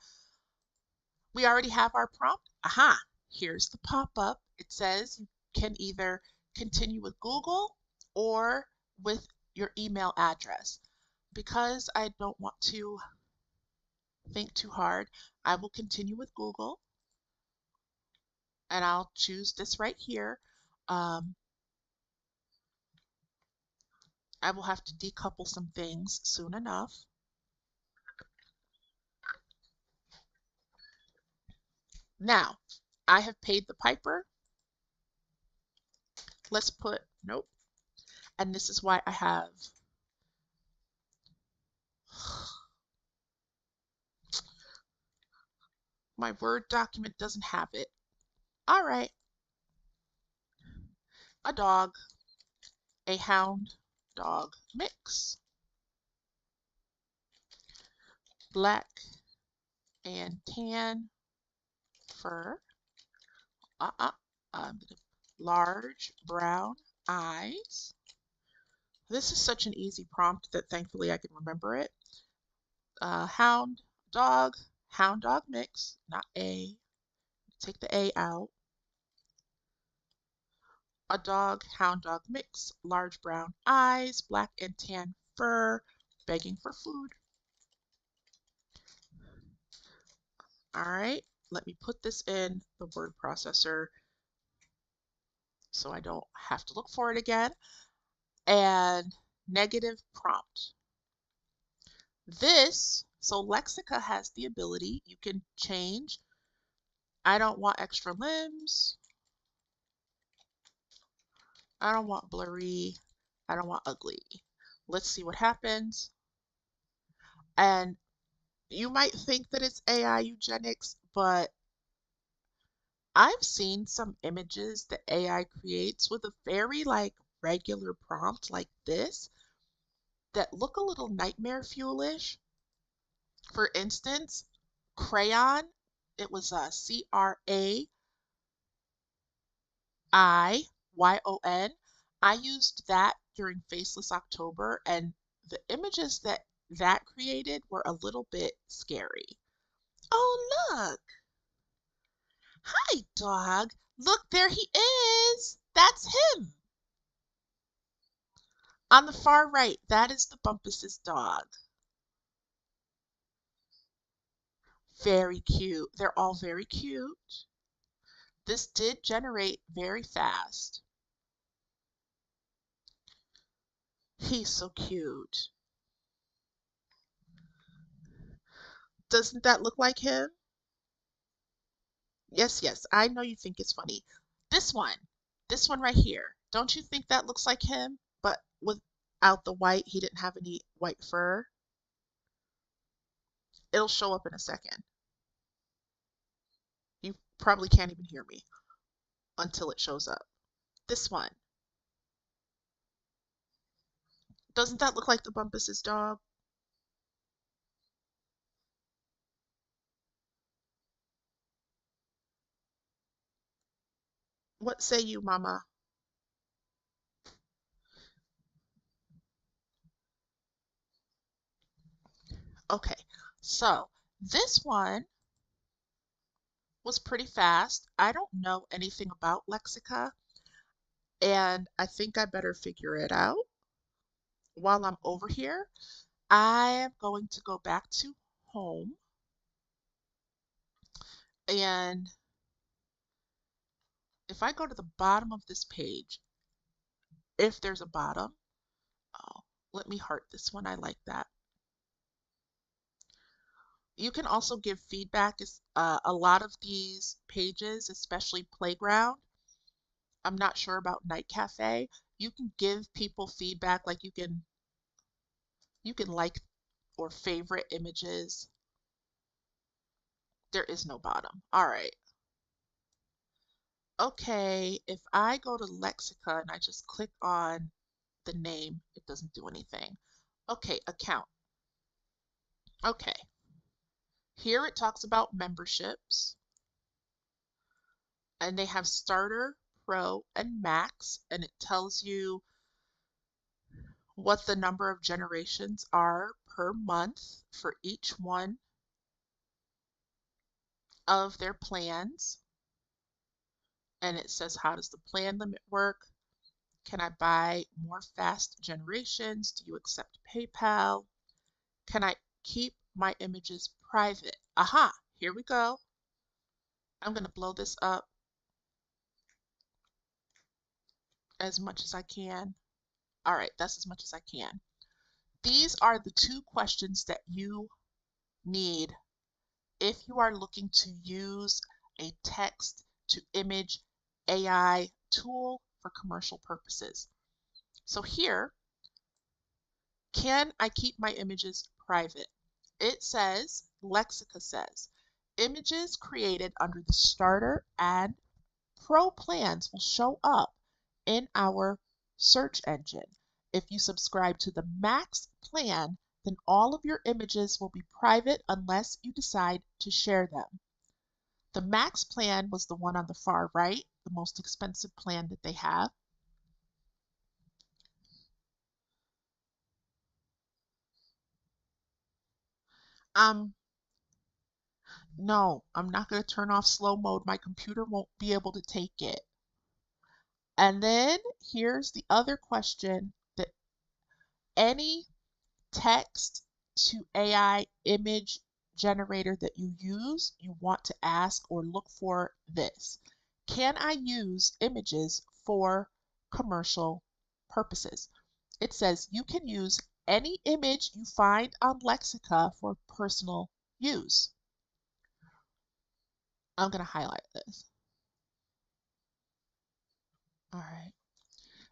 we already have our prompt. Aha, here's the pop-up. It says you can either continue with Google or with your email address. Because I don't want to think too hard, I will continue with Google and I'll choose this right here. I will have to decouple some things soon enough. Now, I have paid the piper. Let's put, nope. And this is why I have my Word document doesn't have it. All right, a dog, a hound dog mix, black and tan fur, um, large brown eyes. This is such an easy prompt that thankfully I can remember it. Hound dog mix, not A. Take the A out. A dog hound dog mix, large brown eyes, black and tan fur, begging for food. All right, let me put this in the word processor so I don't have to look for it again. And negative prompt. So Lexica has the ability, you can change. I don't want extra limbs. I don't want blurry. I don't want ugly. Let's see what happens. And you might think that it's AI eugenics, but I've seen some images that AI creates with a very regular prompt like this that look a little nightmare fuelish. For instance, crayon, it was a Crayon. I used that during Faceless October, and the images that created were a little bit scary. Oh, look. Hi, dog. Look, there he is. That's him. On the far right, that is the Bumpus's dog. Very cute. They're all very cute. This did generate very fast. He's so cute. Doesn't that look like him? Yes, yes, I know you think it's funny. This one, this one right here. Don't you think that looks like him? But without the white, he didn't have any white fur. It'll show up in a second. You probably can't even hear me until it shows up. This one. Doesn't that look like the Bumpus's dog? What say you, Mama? Okay, so this one was pretty fast. I don't know anything about Lexica, and I think I better figure it out. While I'm over here, I am going to go back to home, and if I go to the bottom of this page, if there's a bottom, oh, let me heart this one. I like that. You can also give feedback. A lot of these pages, especially Playground, I'm not sure about Night Cafe. You can give people feedback, like you can like or favorite images. There is no bottom. All right. Okay, if I go to Lexica and I just click on the name, it doesn't do anything. Okay, account. Okay, here it talks about memberships, and they have starter, pro, and max, and it tells you what the number of generations are per month for each one of their plans. And it says, how does the plan limit work? Can I buy more fast generations? Do you accept PayPal? Can I keep my images private? Aha, here we go. I'm going to blow this up as much as I can. All right, that's as much as I can. These are the two questions that you need if you are looking to use a text to image AI tool for commercial purposes. So here, can I keep my images private? It says, Lexica says, images created under the starter and pro plans will show up in our search engine. If you subscribe to the max plan, then all of your images will be private unless you decide to share them. The max plan was the one on the far right, the most expensive plan that they have. Um, no, I'm not going to turn off slow mode. My computer won't be able to take it. And then here's the other question that any text to AI image generator that you use, you want to ask or look for this. Can I use images for commercial purposes? It says you can use any image you find on Lexica for personal use. I'm going to highlight this. All right.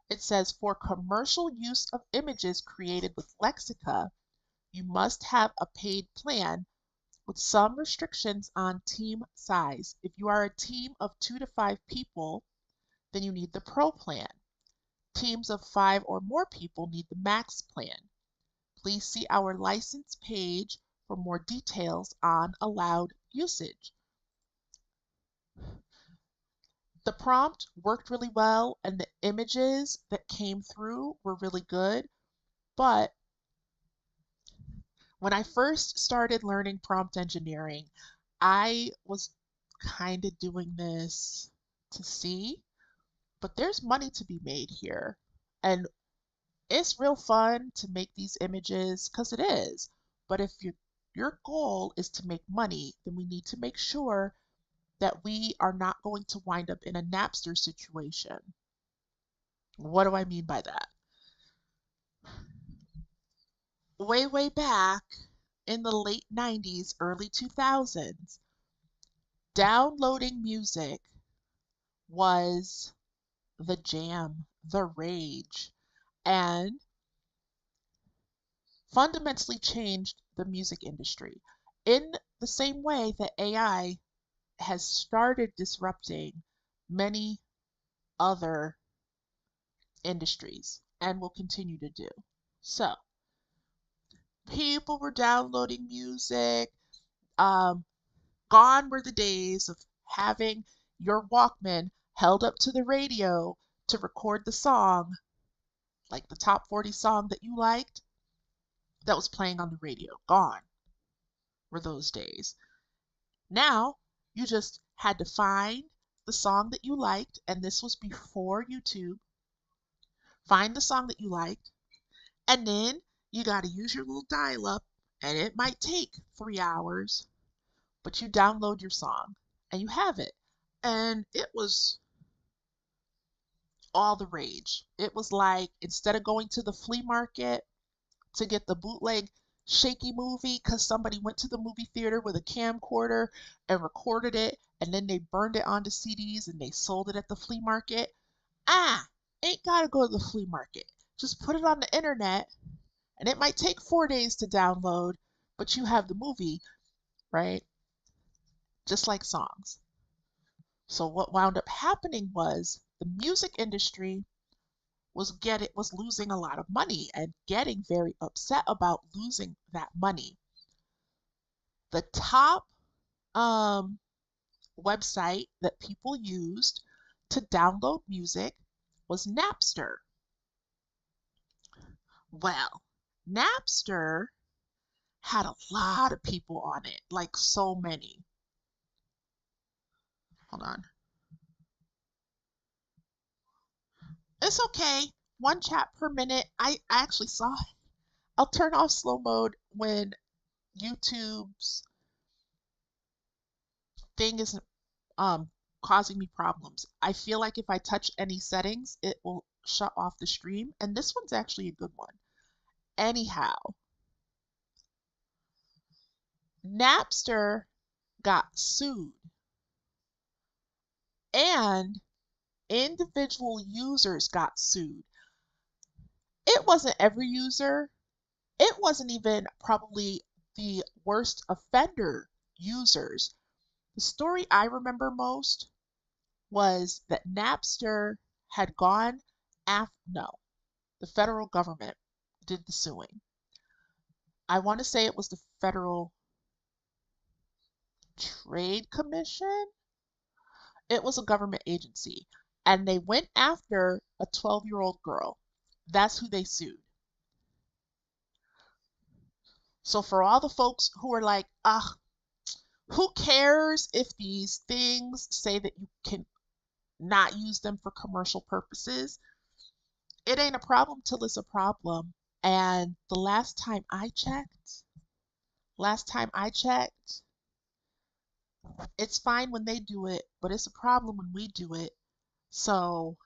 It says for commercial use of images created with Lexica, you must have a paid plan with some restrictions on team size. If you are a team of 2 to 5 people, then you need the Pro plan. Teams of 5 or more people need the Max plan. Please see our license page for more details on allowed usage. The prompt worked really well and the images that came through were really good, but when I first started learning prompt engineering, I was kind of doing this to see, but there's money to be made here. And It's real fun to make these images because it is. But if your goal is to make money, then we need to make sure that we are not going to wind up in a Napster situation. What do I mean by that? Way, way back in the late 90s, early 2000s, downloading music was the jam, the rage, and fundamentally changed the music industry in the same way that AI has started disrupting many other industries and will continue to do. So, people were downloading music. Um, Gone were the days of having your Walkman held up to the radio to record the song, like the top 40 song that you liked that was playing on the radio. Gone were those days. Now, you just had to find the song that you liked, and this was before YouTube. Find the song that you liked, and then you got to use your little dial up, and it might take 3 hours, but you download your song and you have it. And it was all the rage. It was like instead of going to the flea market to get the bootleg shaky movie because somebody went to the movie theater with a camcorder and recorded it and then they burned it onto CDs and they sold it at the flea market. Ain't gotta go to the flea market. Just put it on the internet and it might take 4 days to download, but you have the movie, right? Just like songs. So what wound up happening was the music industry was losing a lot of money and getting very upset about losing that money. The top um, website that people used to download music was Napster. Well, Napster had a lot of people on it, like so many. Hold on. It's okay. One chat per minute. I actually saw it. I'll turn off slow mode when YouTube's thing isn't causing me problems. I feel like if I touch any settings, it will shut off the stream. And this one's actually a good one. Anyhow, Napster got sued and individual users got sued. It wasn't every user, it wasn't even probably the worst offender users. The story I remember most was that Napster had gone after, no, the federal government did the suing. I want to say it was the Federal Trade Commission. It was a government agency. And they went after a 12-year-old girl. That's who they sued. So for all the folks who are like, who cares if these things say that you can not use them for commercial purposes? It ain't a problem till it's a problem. And the last time I checked, it's fine when they do it, but it's a problem when we do it. So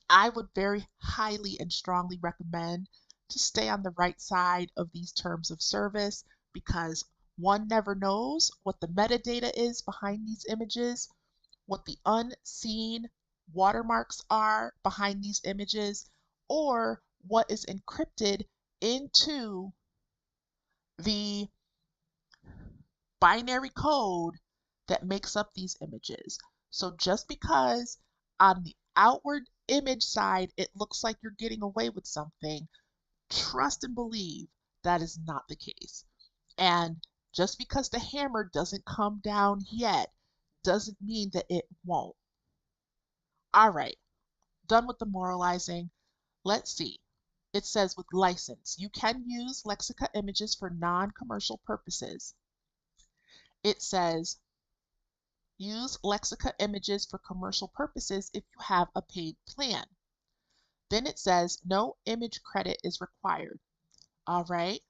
I would very highly and strongly recommend to stay on the right side of these terms of service because one never knows what the metadata is behind these images, what the unseen watermarks are behind these images, or what is encrypted into the binary code that makes up these images. So just because on the outward image side it looks like you're getting away with something, trust and believe that is not the case. And just because the hammer doesn't come down yet doesn't mean that it won't. All right, done with the moralizing. Let's see. It says with license, you can use Lexica images for non-commercial purposes. It says use Lexica images for commercial purposes if you have a paid plan. Then it says no image credit is required. All right.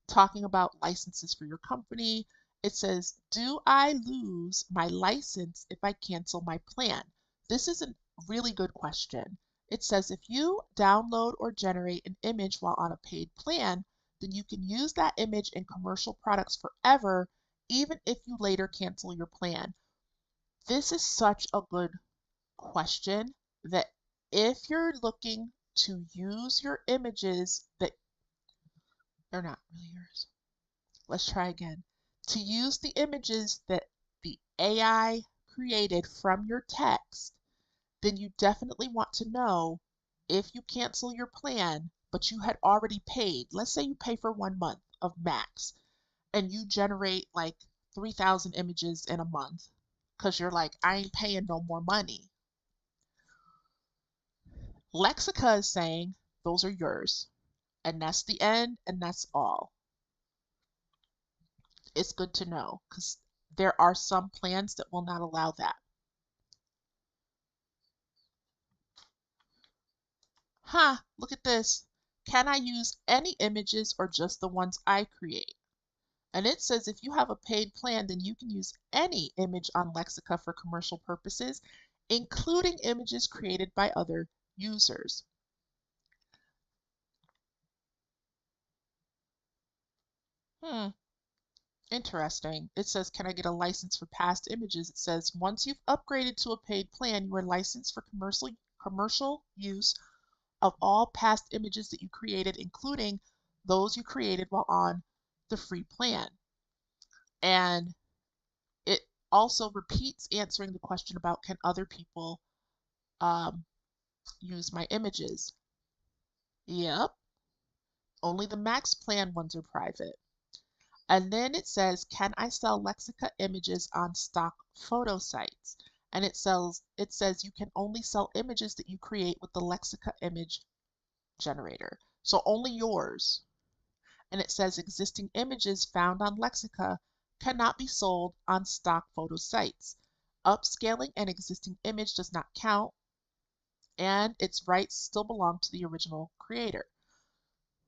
Talking about licenses for your company, it says, do I lose my license if I cancel my plan? This is a really good question. It says if you download or generate an image while on a paid plan, then you can use that image in commercial products forever, even if you later cancel your plan. This is such a good question that if you're looking to use your images that are not really yours, let's try again. To use the images that the AI created from your text, then you definitely want to know if you cancel your plan, but you had already paid. Let's say you pay for 1 month of max and you generate like 3,000 images in a month because you're like, I ain't paying no more money. Lexica is saying those are yours, and that's the end, and that's all. It's good to know because there are some plans that will not allow that. Look at this. Can I use any images or just the ones I create? And it says if you have a paid plan, then you can use any image on Lexica for commercial purposes, including images created by other users. Interesting. It says, can I get a license for past images? It says, once you've upgraded to a paid plan, you are licensed for commercial use of all past images that you created, including those you created while on the free plan. And it also repeats answering the question about can other people use my images? Yep, only the max plan ones are private. And then it says, can I sell Lexica images on stock photo sites? And it says you can only sell images that you create with the Lexica image generator. So only yours. And it says existing images found on Lexica cannot be sold on stock photo sites. Upscaling an existing image does not count, and its rights still belong to the original creator.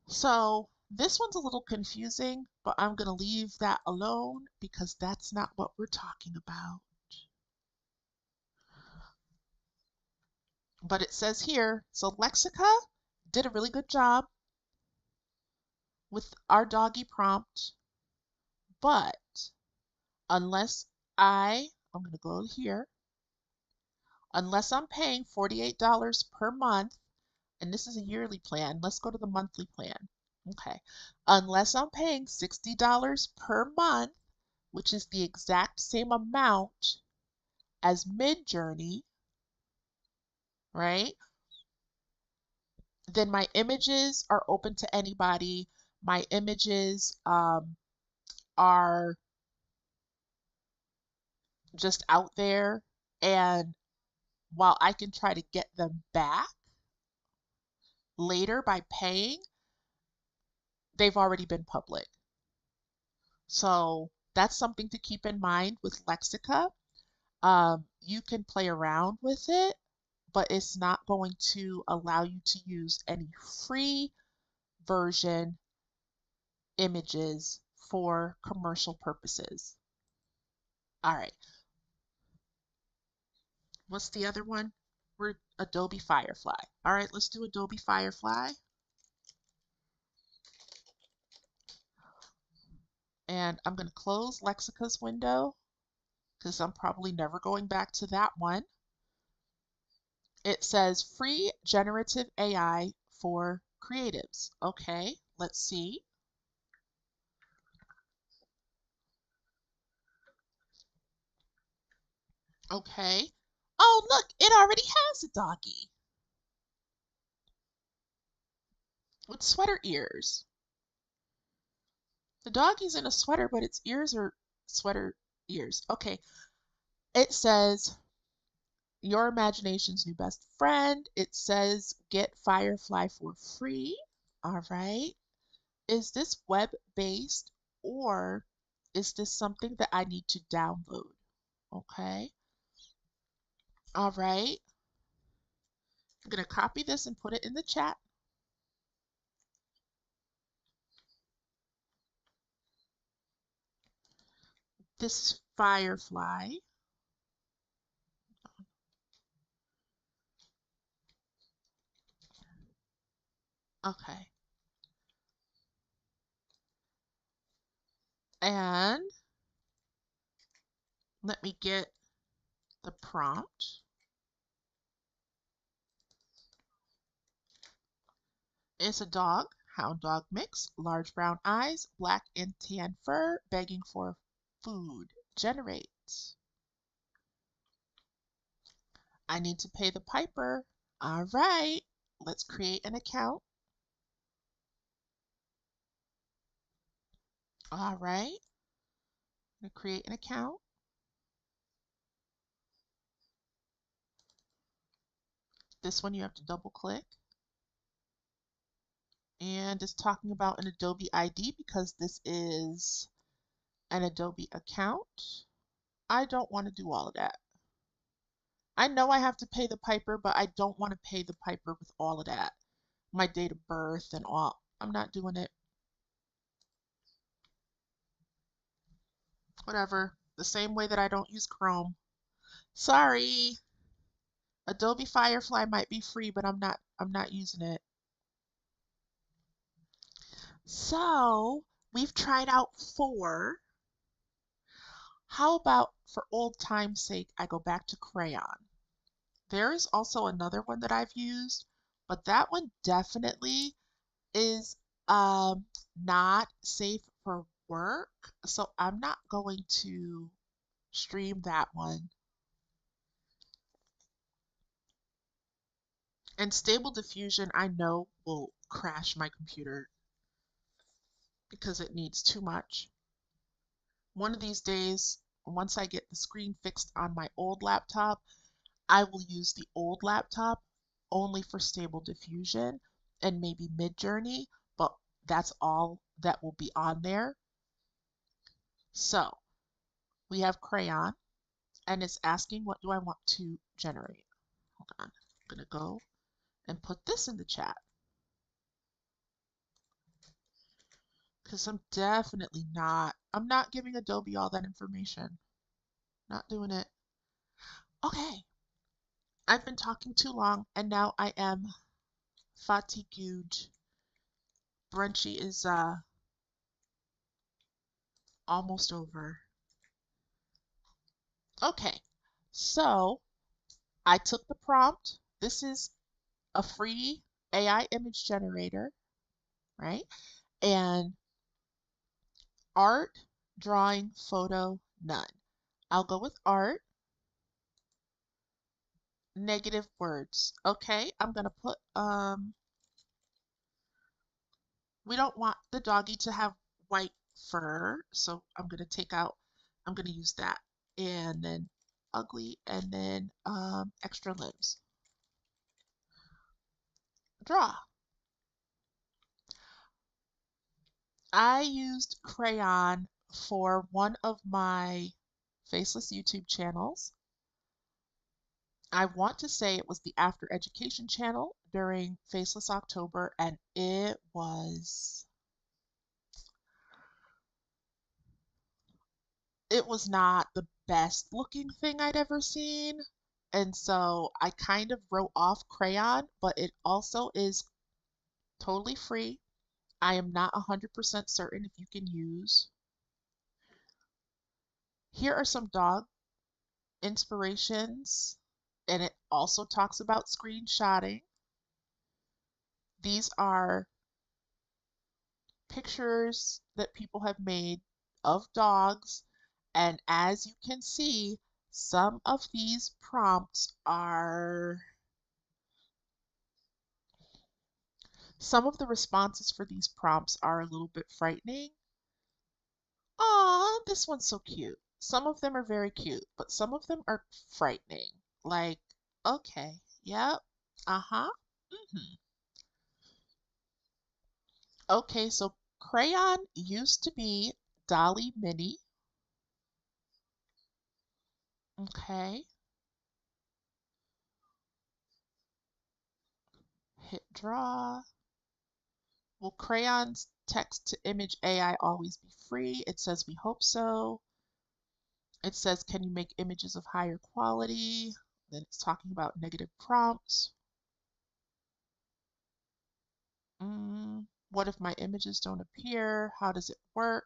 So this one's a little confusing, but I'm going to leave that alone because that's not what we're talking about. But it says here, so Lexica did a really good job with our doggy prompt, but unless I'm going to go here, unless I'm paying $48 per month, and this is a yearly plan, let's go to the monthly plan. Okay, unless I'm paying $60 per month, which is the exact same amount as Midjourney, right? Then my images are open to anybody. My images are just out there. And while I can try to get them back later by paying, they've already been public. So that's something to keep in mind with Lexica. You can play around with it, but it's not going to allow you to use any free version images for commercial purposes. All right. What's the other one? We're Adobe Firefly. All right, let's do Adobe Firefly. And I'm going to close Lexica's window because I'm probably never going back to that one. It says free generative AI for creatives. Okay, let's see. Okay. Oh, look, it already has a doggy with sweater ears. The doggy's in a sweater, but its ears are sweater ears. Okay. It says your imagination's new best friend. It says get Firefly for free. All right. Is this web-based or is this something that I need to download? Okay. All right. I'm going to copy this and put it in the chat. This is Firefly. Okay. And let me get the prompt. It's a dog, hound dog mix, large brown eyes, black and tan fur, begging for food. Generate. I need to pay the piper. All right, let's create an account. All right, I'm gonna create an account. This one you have to double click. And it's talking about an Adobe ID because this is an Adobe account. I don't want to do all of that. I know I have to pay the piper, but I don't want to pay the piper with all of that. My date of birth and all. I'm not doing it. Whatever. The same way that I don't use Chrome. Sorry. Adobe Firefly might be free, but I'm not using it. So, we've tried out 4. How about, for old time's sake, I go back to Crayon? There is also another one that I've used, but that one definitely is not safe for work. So I'm not going to stream that one. And Stable Diffusion, I know, will crash my computer because it needs too much. One of these days, once I get the screen fixed on my old laptop, I will use the old laptop only for Stable Diffusion and maybe Midjourney, but that's all that will be on there. So we have Crayon, and it's asking what do I want to generate. Hold on, I'm gonna go and put this in the chat because I'm not giving Adobe all that information. Not doing it. Okay, I've been talking too long and now I am fatigued. Brunchy is almost over. Okay, so I took the prompt. This is a free AI image generator, right? And art, drawing, photo, none. I'll go with art, negative words. Okay, I'm gonna put, we don't want the doggy to have white fur, so I'm gonna use that. And then ugly, and then extra limbs. Draw. I used crayon for one of my faceless YouTube channels. I want to say it was the After Education channel during Faceless October, and it was not the best looking thing I'd ever seen. And so I kind of wrote off crayon, but it also is totally free. I am not 100% certain if you can use. Here are some dog inspirations, and it also talks about screenshotting. These are pictures that people have made of dogs, and as you can see, some of these prompts are some of the responses for these prompts are a little bit frightening. Aw, this one's so cute. Some of them are very cute, but some of them are frightening. Like, okay, yep, uh-huh, mm-hmm. Okay, so crayon used to be Dolly Mini. Okay. Draw. Will Crayon's text to image AI always be free? It says we hope so. It says, can you make images of higher quality? Then it's talking about negative prompts. What if my images don't appear? How does it work?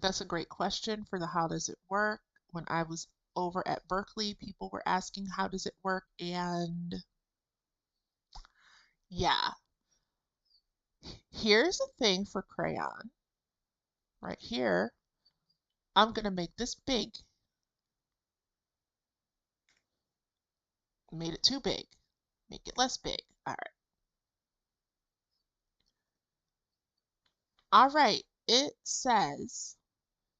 That's a great question for the how does it work. When I was over at Berkeley, people were asking how does it work, and yeah, here's a thing for Crayon right here. I'm gonna make this big. Made it too big. Make it less big. All right. All right. It says,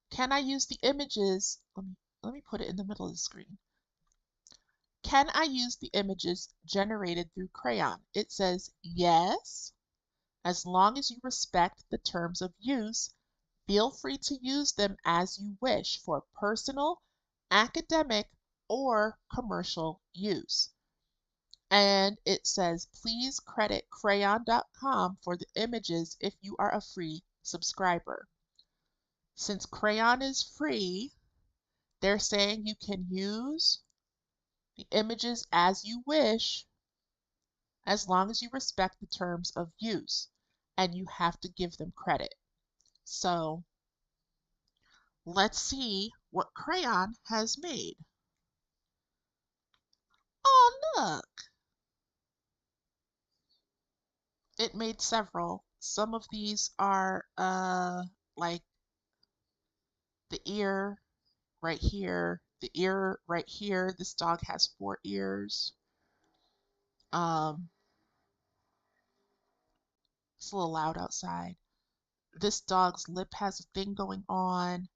can I use the images? Let me put it in the middle of the screen. Can I use the images generated through Crayon? It says yes, as long as you respect the terms of use. Feel free to use them as you wish for personal, academic, or commercial use. And it says, please credit crayon.com for the images if you are a free subscriber. Since Crayon is free, they're saying you can use the images as you wish as long as you respect the terms of use, and you have to give them credit. So let's see what Crayon has made. Oh, look, it made several. Some of these are like the ear right here, the ear right here. This dog has 4 ears. Um, it's a little loud outside. This dog's lip has a thing going on,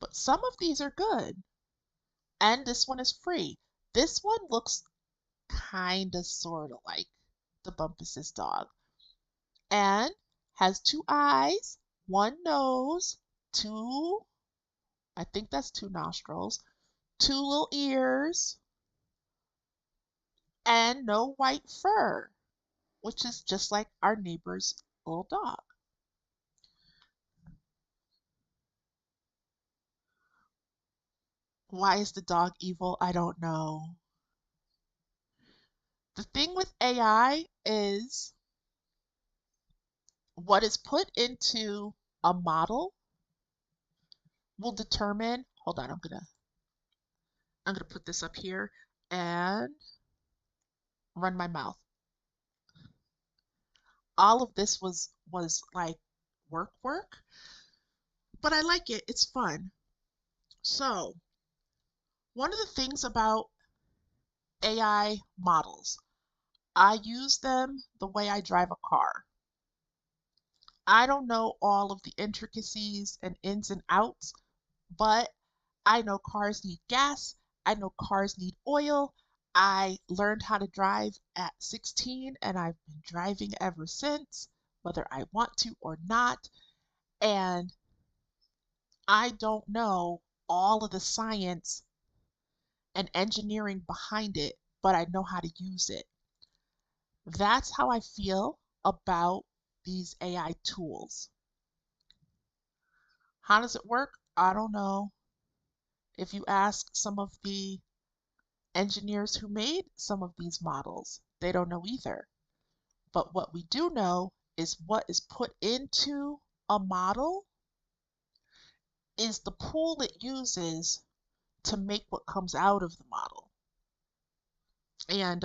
but some of these are good. And this one is free. This one looks kind of sort of like the Bumpus's dog and has 2 eyes, 1 nose, I think that's 2 nostrils, 2 little ears, and no white fur, which is just like our neighbor's little dog. Why is the dog evil? I don't know. The thing with AI is what is put into a model will determine, hold on, I'm gonna put this up here and run my mouth. All of this was like work, but I like it. It's fun. So, one of the things about AI models, I use them the way I drive a car. I don't know all of the intricacies and ins and outs, but I know cars need gas. I know cars need oil. I learned how to drive at 16 and I've been driving ever since, whether I want to or not. And I don't know all of the science and engineering behind it, but I know how to use it. That's how I feel about these AI tools. How does it work? I don't know. If you ask some of the engineers who made some of these models, they don't know either. But what we do know is what is put into a model is the pool it uses to make what comes out of the model. And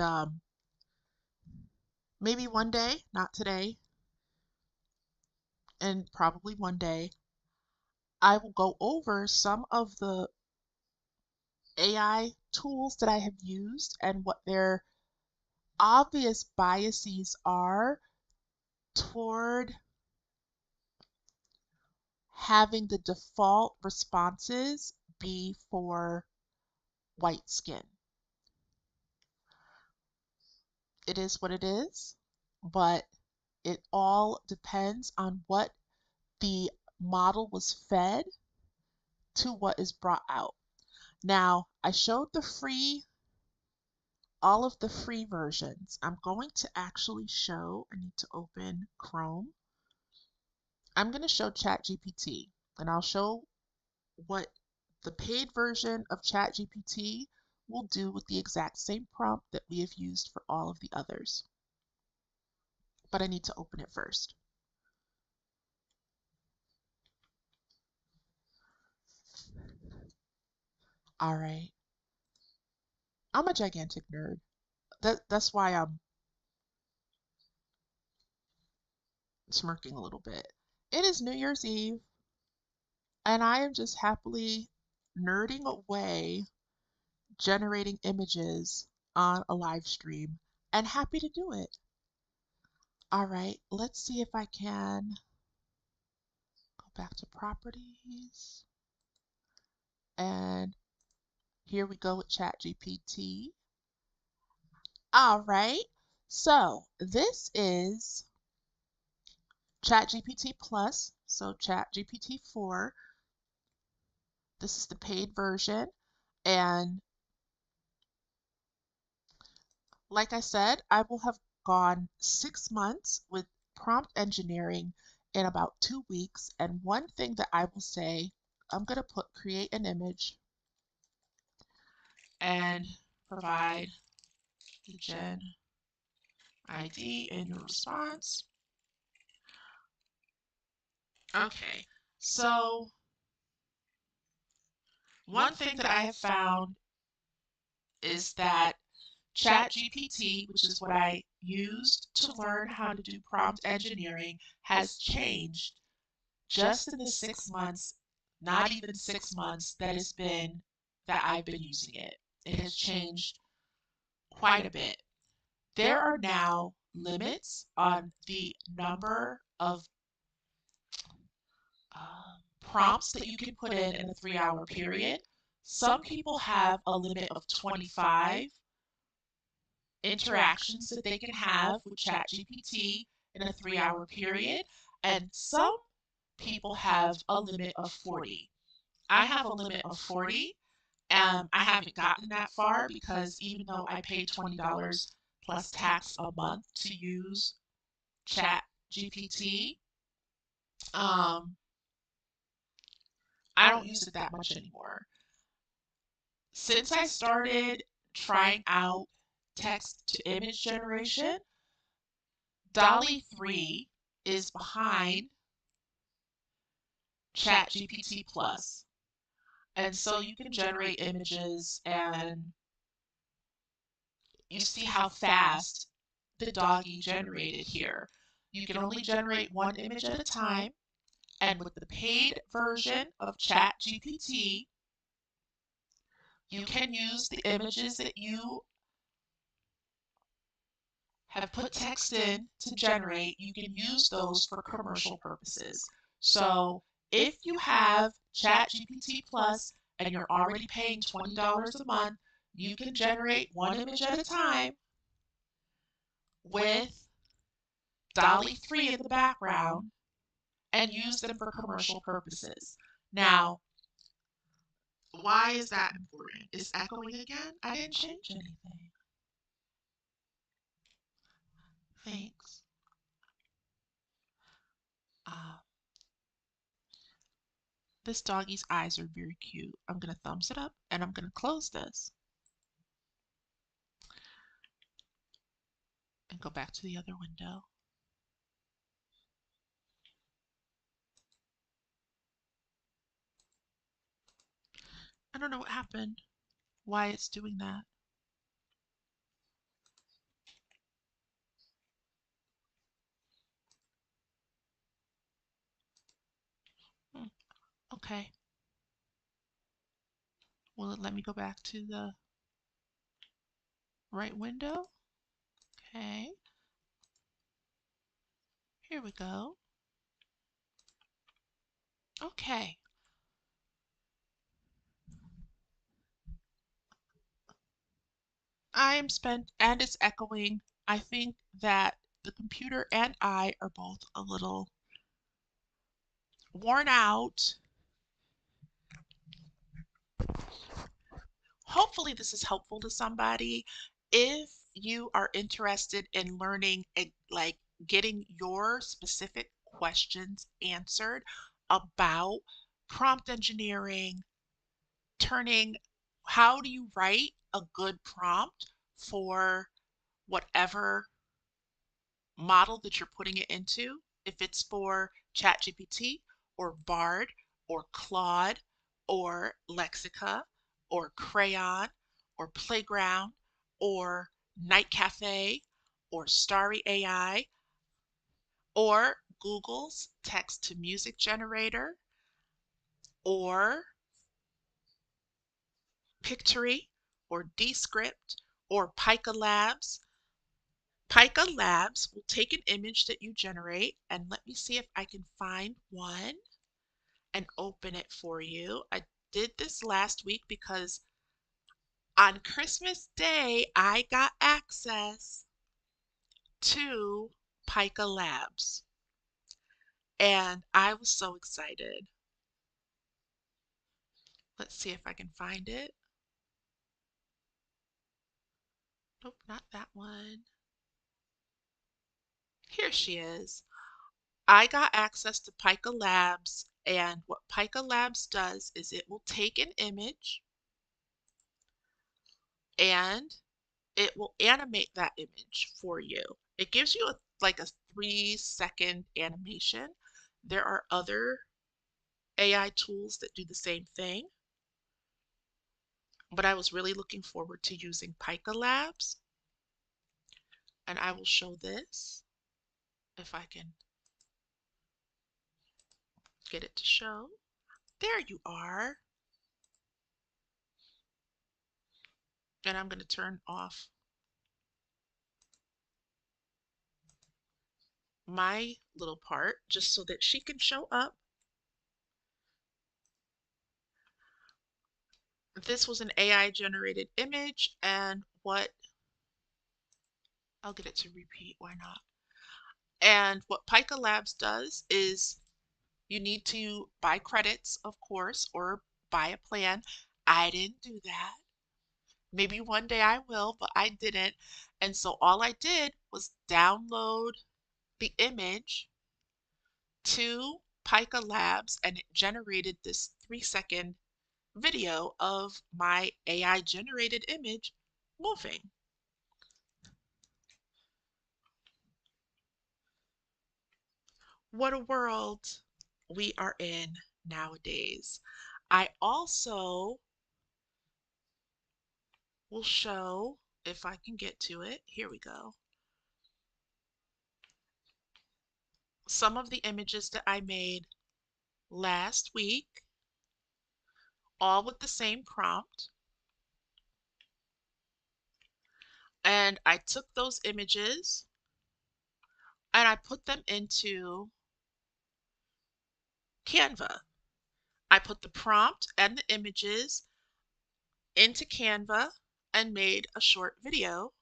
maybe one day, not today, and probably one day, I will go over some of the AI tools that I have used and what their obvious biases are toward having the default responses be for white skin. It is what it is, but it all depends on what the model was fed to what is brought out. Now, I showed the free all of the free versions. I'm going to actually show, I need to open Chrome. I'm going to show ChatGPT, and I'll show what the paid version of ChatGPT will do with the exact same prompt that we have used for all of the others. But I need to open it first. All right. I'm a gigantic nerd. That's why I'm smirking a little bit. It is New Year's Eve, and I am just happily nerding away, generating images on a live stream, and happy to do it. All right, let's see if I can go back to properties. And here we go with ChatGPT. All right, so this is ChatGPT Plus, so ChatGPT 4. This is the paid version. And like I said, I will have gone 6 months with prompt engineering in about 2 weeks. And one thing that I will say, I'm going to put create an image and provide the gen ID in your response. Okay, so one thing that I have found is that ChatGPT, which is what I used to learn how to do prompt engineering, has changed just in the 6 months, not even 6 months that I've been using it. It has changed quite a bit. There are now limits on the number of prompts that you can put in a 3 hour period. Some people have a limit of 25 interactions that they can have with ChatGPT in a 3 hour period, and some people have a limit of 40. I have a limit of 40. I haven't gotten that far because even though I pay $20 plus tax a month to use ChatGPT, um, I don't use it that much anymore. Since I started trying out text to image generation, Dolly 3 is behind ChatGPT Plus. And so you can generate images and you see how fast the doggy generated here. You can only generate one image at a time. And with the paid version of ChatGPT, you can use the images that you have put text in to generate. You can use those for commercial purposes. So if you have ChatGPT Plus and you're already paying $20 a month, you can generate one image at a time with Dolly 3 in the background and use them for commercial purposes. Now, why is that important? Is echoing again? I didn't change anything. Thanks. Uh, this doggy's eyes are very cute. I'm going to thumbs it up and I'm going to close this and go back to the other window. I don't know what happened, why it's doing that. Hmm. Okay. Will it let me go back to the right window? Okay. Here we go. Okay. I am spent and it's echoing. I think that the computer and I are both a little worn out. Hopefully this is helpful to somebody. If you are interested in learning, like getting your specific questions answered about prompt engineering, turning how do you write a good prompt for whatever model that you're putting it into, if it's for ChatGPT or Bard or Claude or Lexica or Crayon or Playground or Night Cafe or Starry AI or Google's text to music generator or Pictory or Descript or Pika Labs. Pika Labs will take an image that you generate, and let me see if I can find one and open it for you. I did this last week because on Christmas Day, I got access to Pika Labs, and I was so excited. Let's see if I can find it. Nope, not that one. Here she is. I got access to Pika Labs, and what Pika Labs does is it will take an image and it will animate that image for you. It gives you like a 3-second animation. There are other AI tools that do the same thing, but I was really looking forward to using Pika Labs, and I will show this if I can get it to show. There you are. And I'm going to turn off my little part just so that she can show up. This was an AI generated image, and I'll get it to repeat, why not? And what Pika Labs does is you need to buy credits, of course, or buy a plan. I didn't do that. Maybe one day I will, but I didn't. And so all I did was download the image to Pika Labs, and it generated this 3-second video of my AI generated image moving. What a world we are in nowadays. I also will show, if I can get to it, here we go, some of the images that I made last week, all with the same prompt. And I took those images and I put them into Canva. I put the prompt and the images into Canva and made a short video,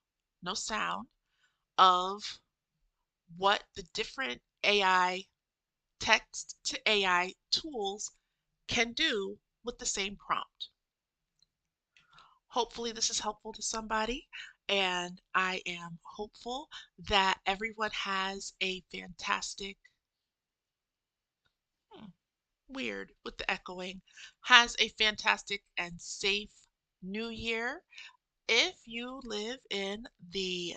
no sound, of what the different AI, text to AI tools can do with the same prompt. Hopefully, this is helpful to somebody, and I am hopeful that everyone has a fantastic, weird with the echoing, has a fantastic and safe new year. If you live in the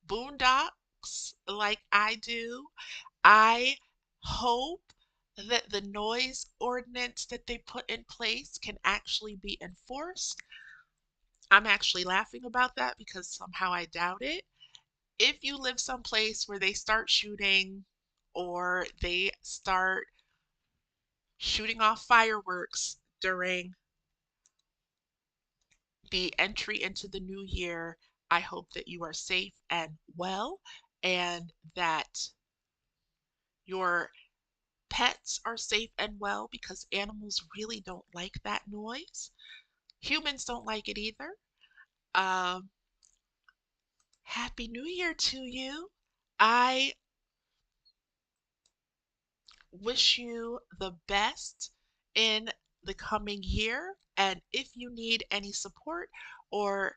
boondocks like I do, I hope that the noise ordinance that they put in place can actually be enforced. I'm actually laughing about that because somehow I doubt it. If you live someplace where they start shooting or they start shooting off fireworks during the entry into the new year, I hope that you are safe and well, and that your pets are safe and well, because animals really don't like that noise. Humans don't like it either. Um, Happy New Year to you. I wish you the best in the coming year. And if you need any support or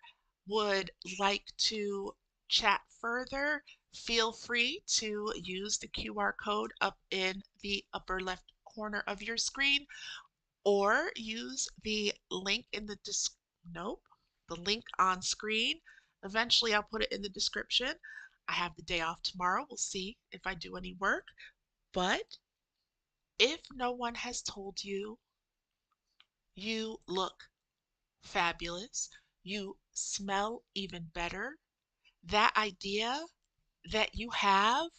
would like to chat further, feel free to use the QR code up in the upper left corner of your screen or use the link in the nope, the link on screen. Eventually I'll put it in the description. I have the day off tomorrow. We'll see if I do any work. But if no one has told you you look fabulous, you smell even better, that idea that you have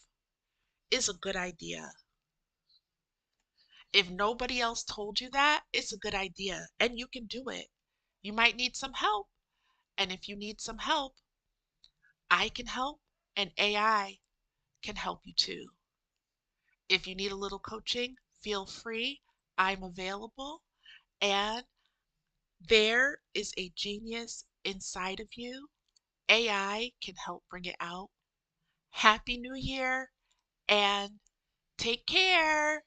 is a good idea. If nobody else told you that, it's a good idea and you can do it. You might need some help. And if you need some help, I can help and AI can help you too. If you need a little coaching, feel free. I'm available. And there is a genius inside of you. AI can help bring it out. Happy New Year and take care.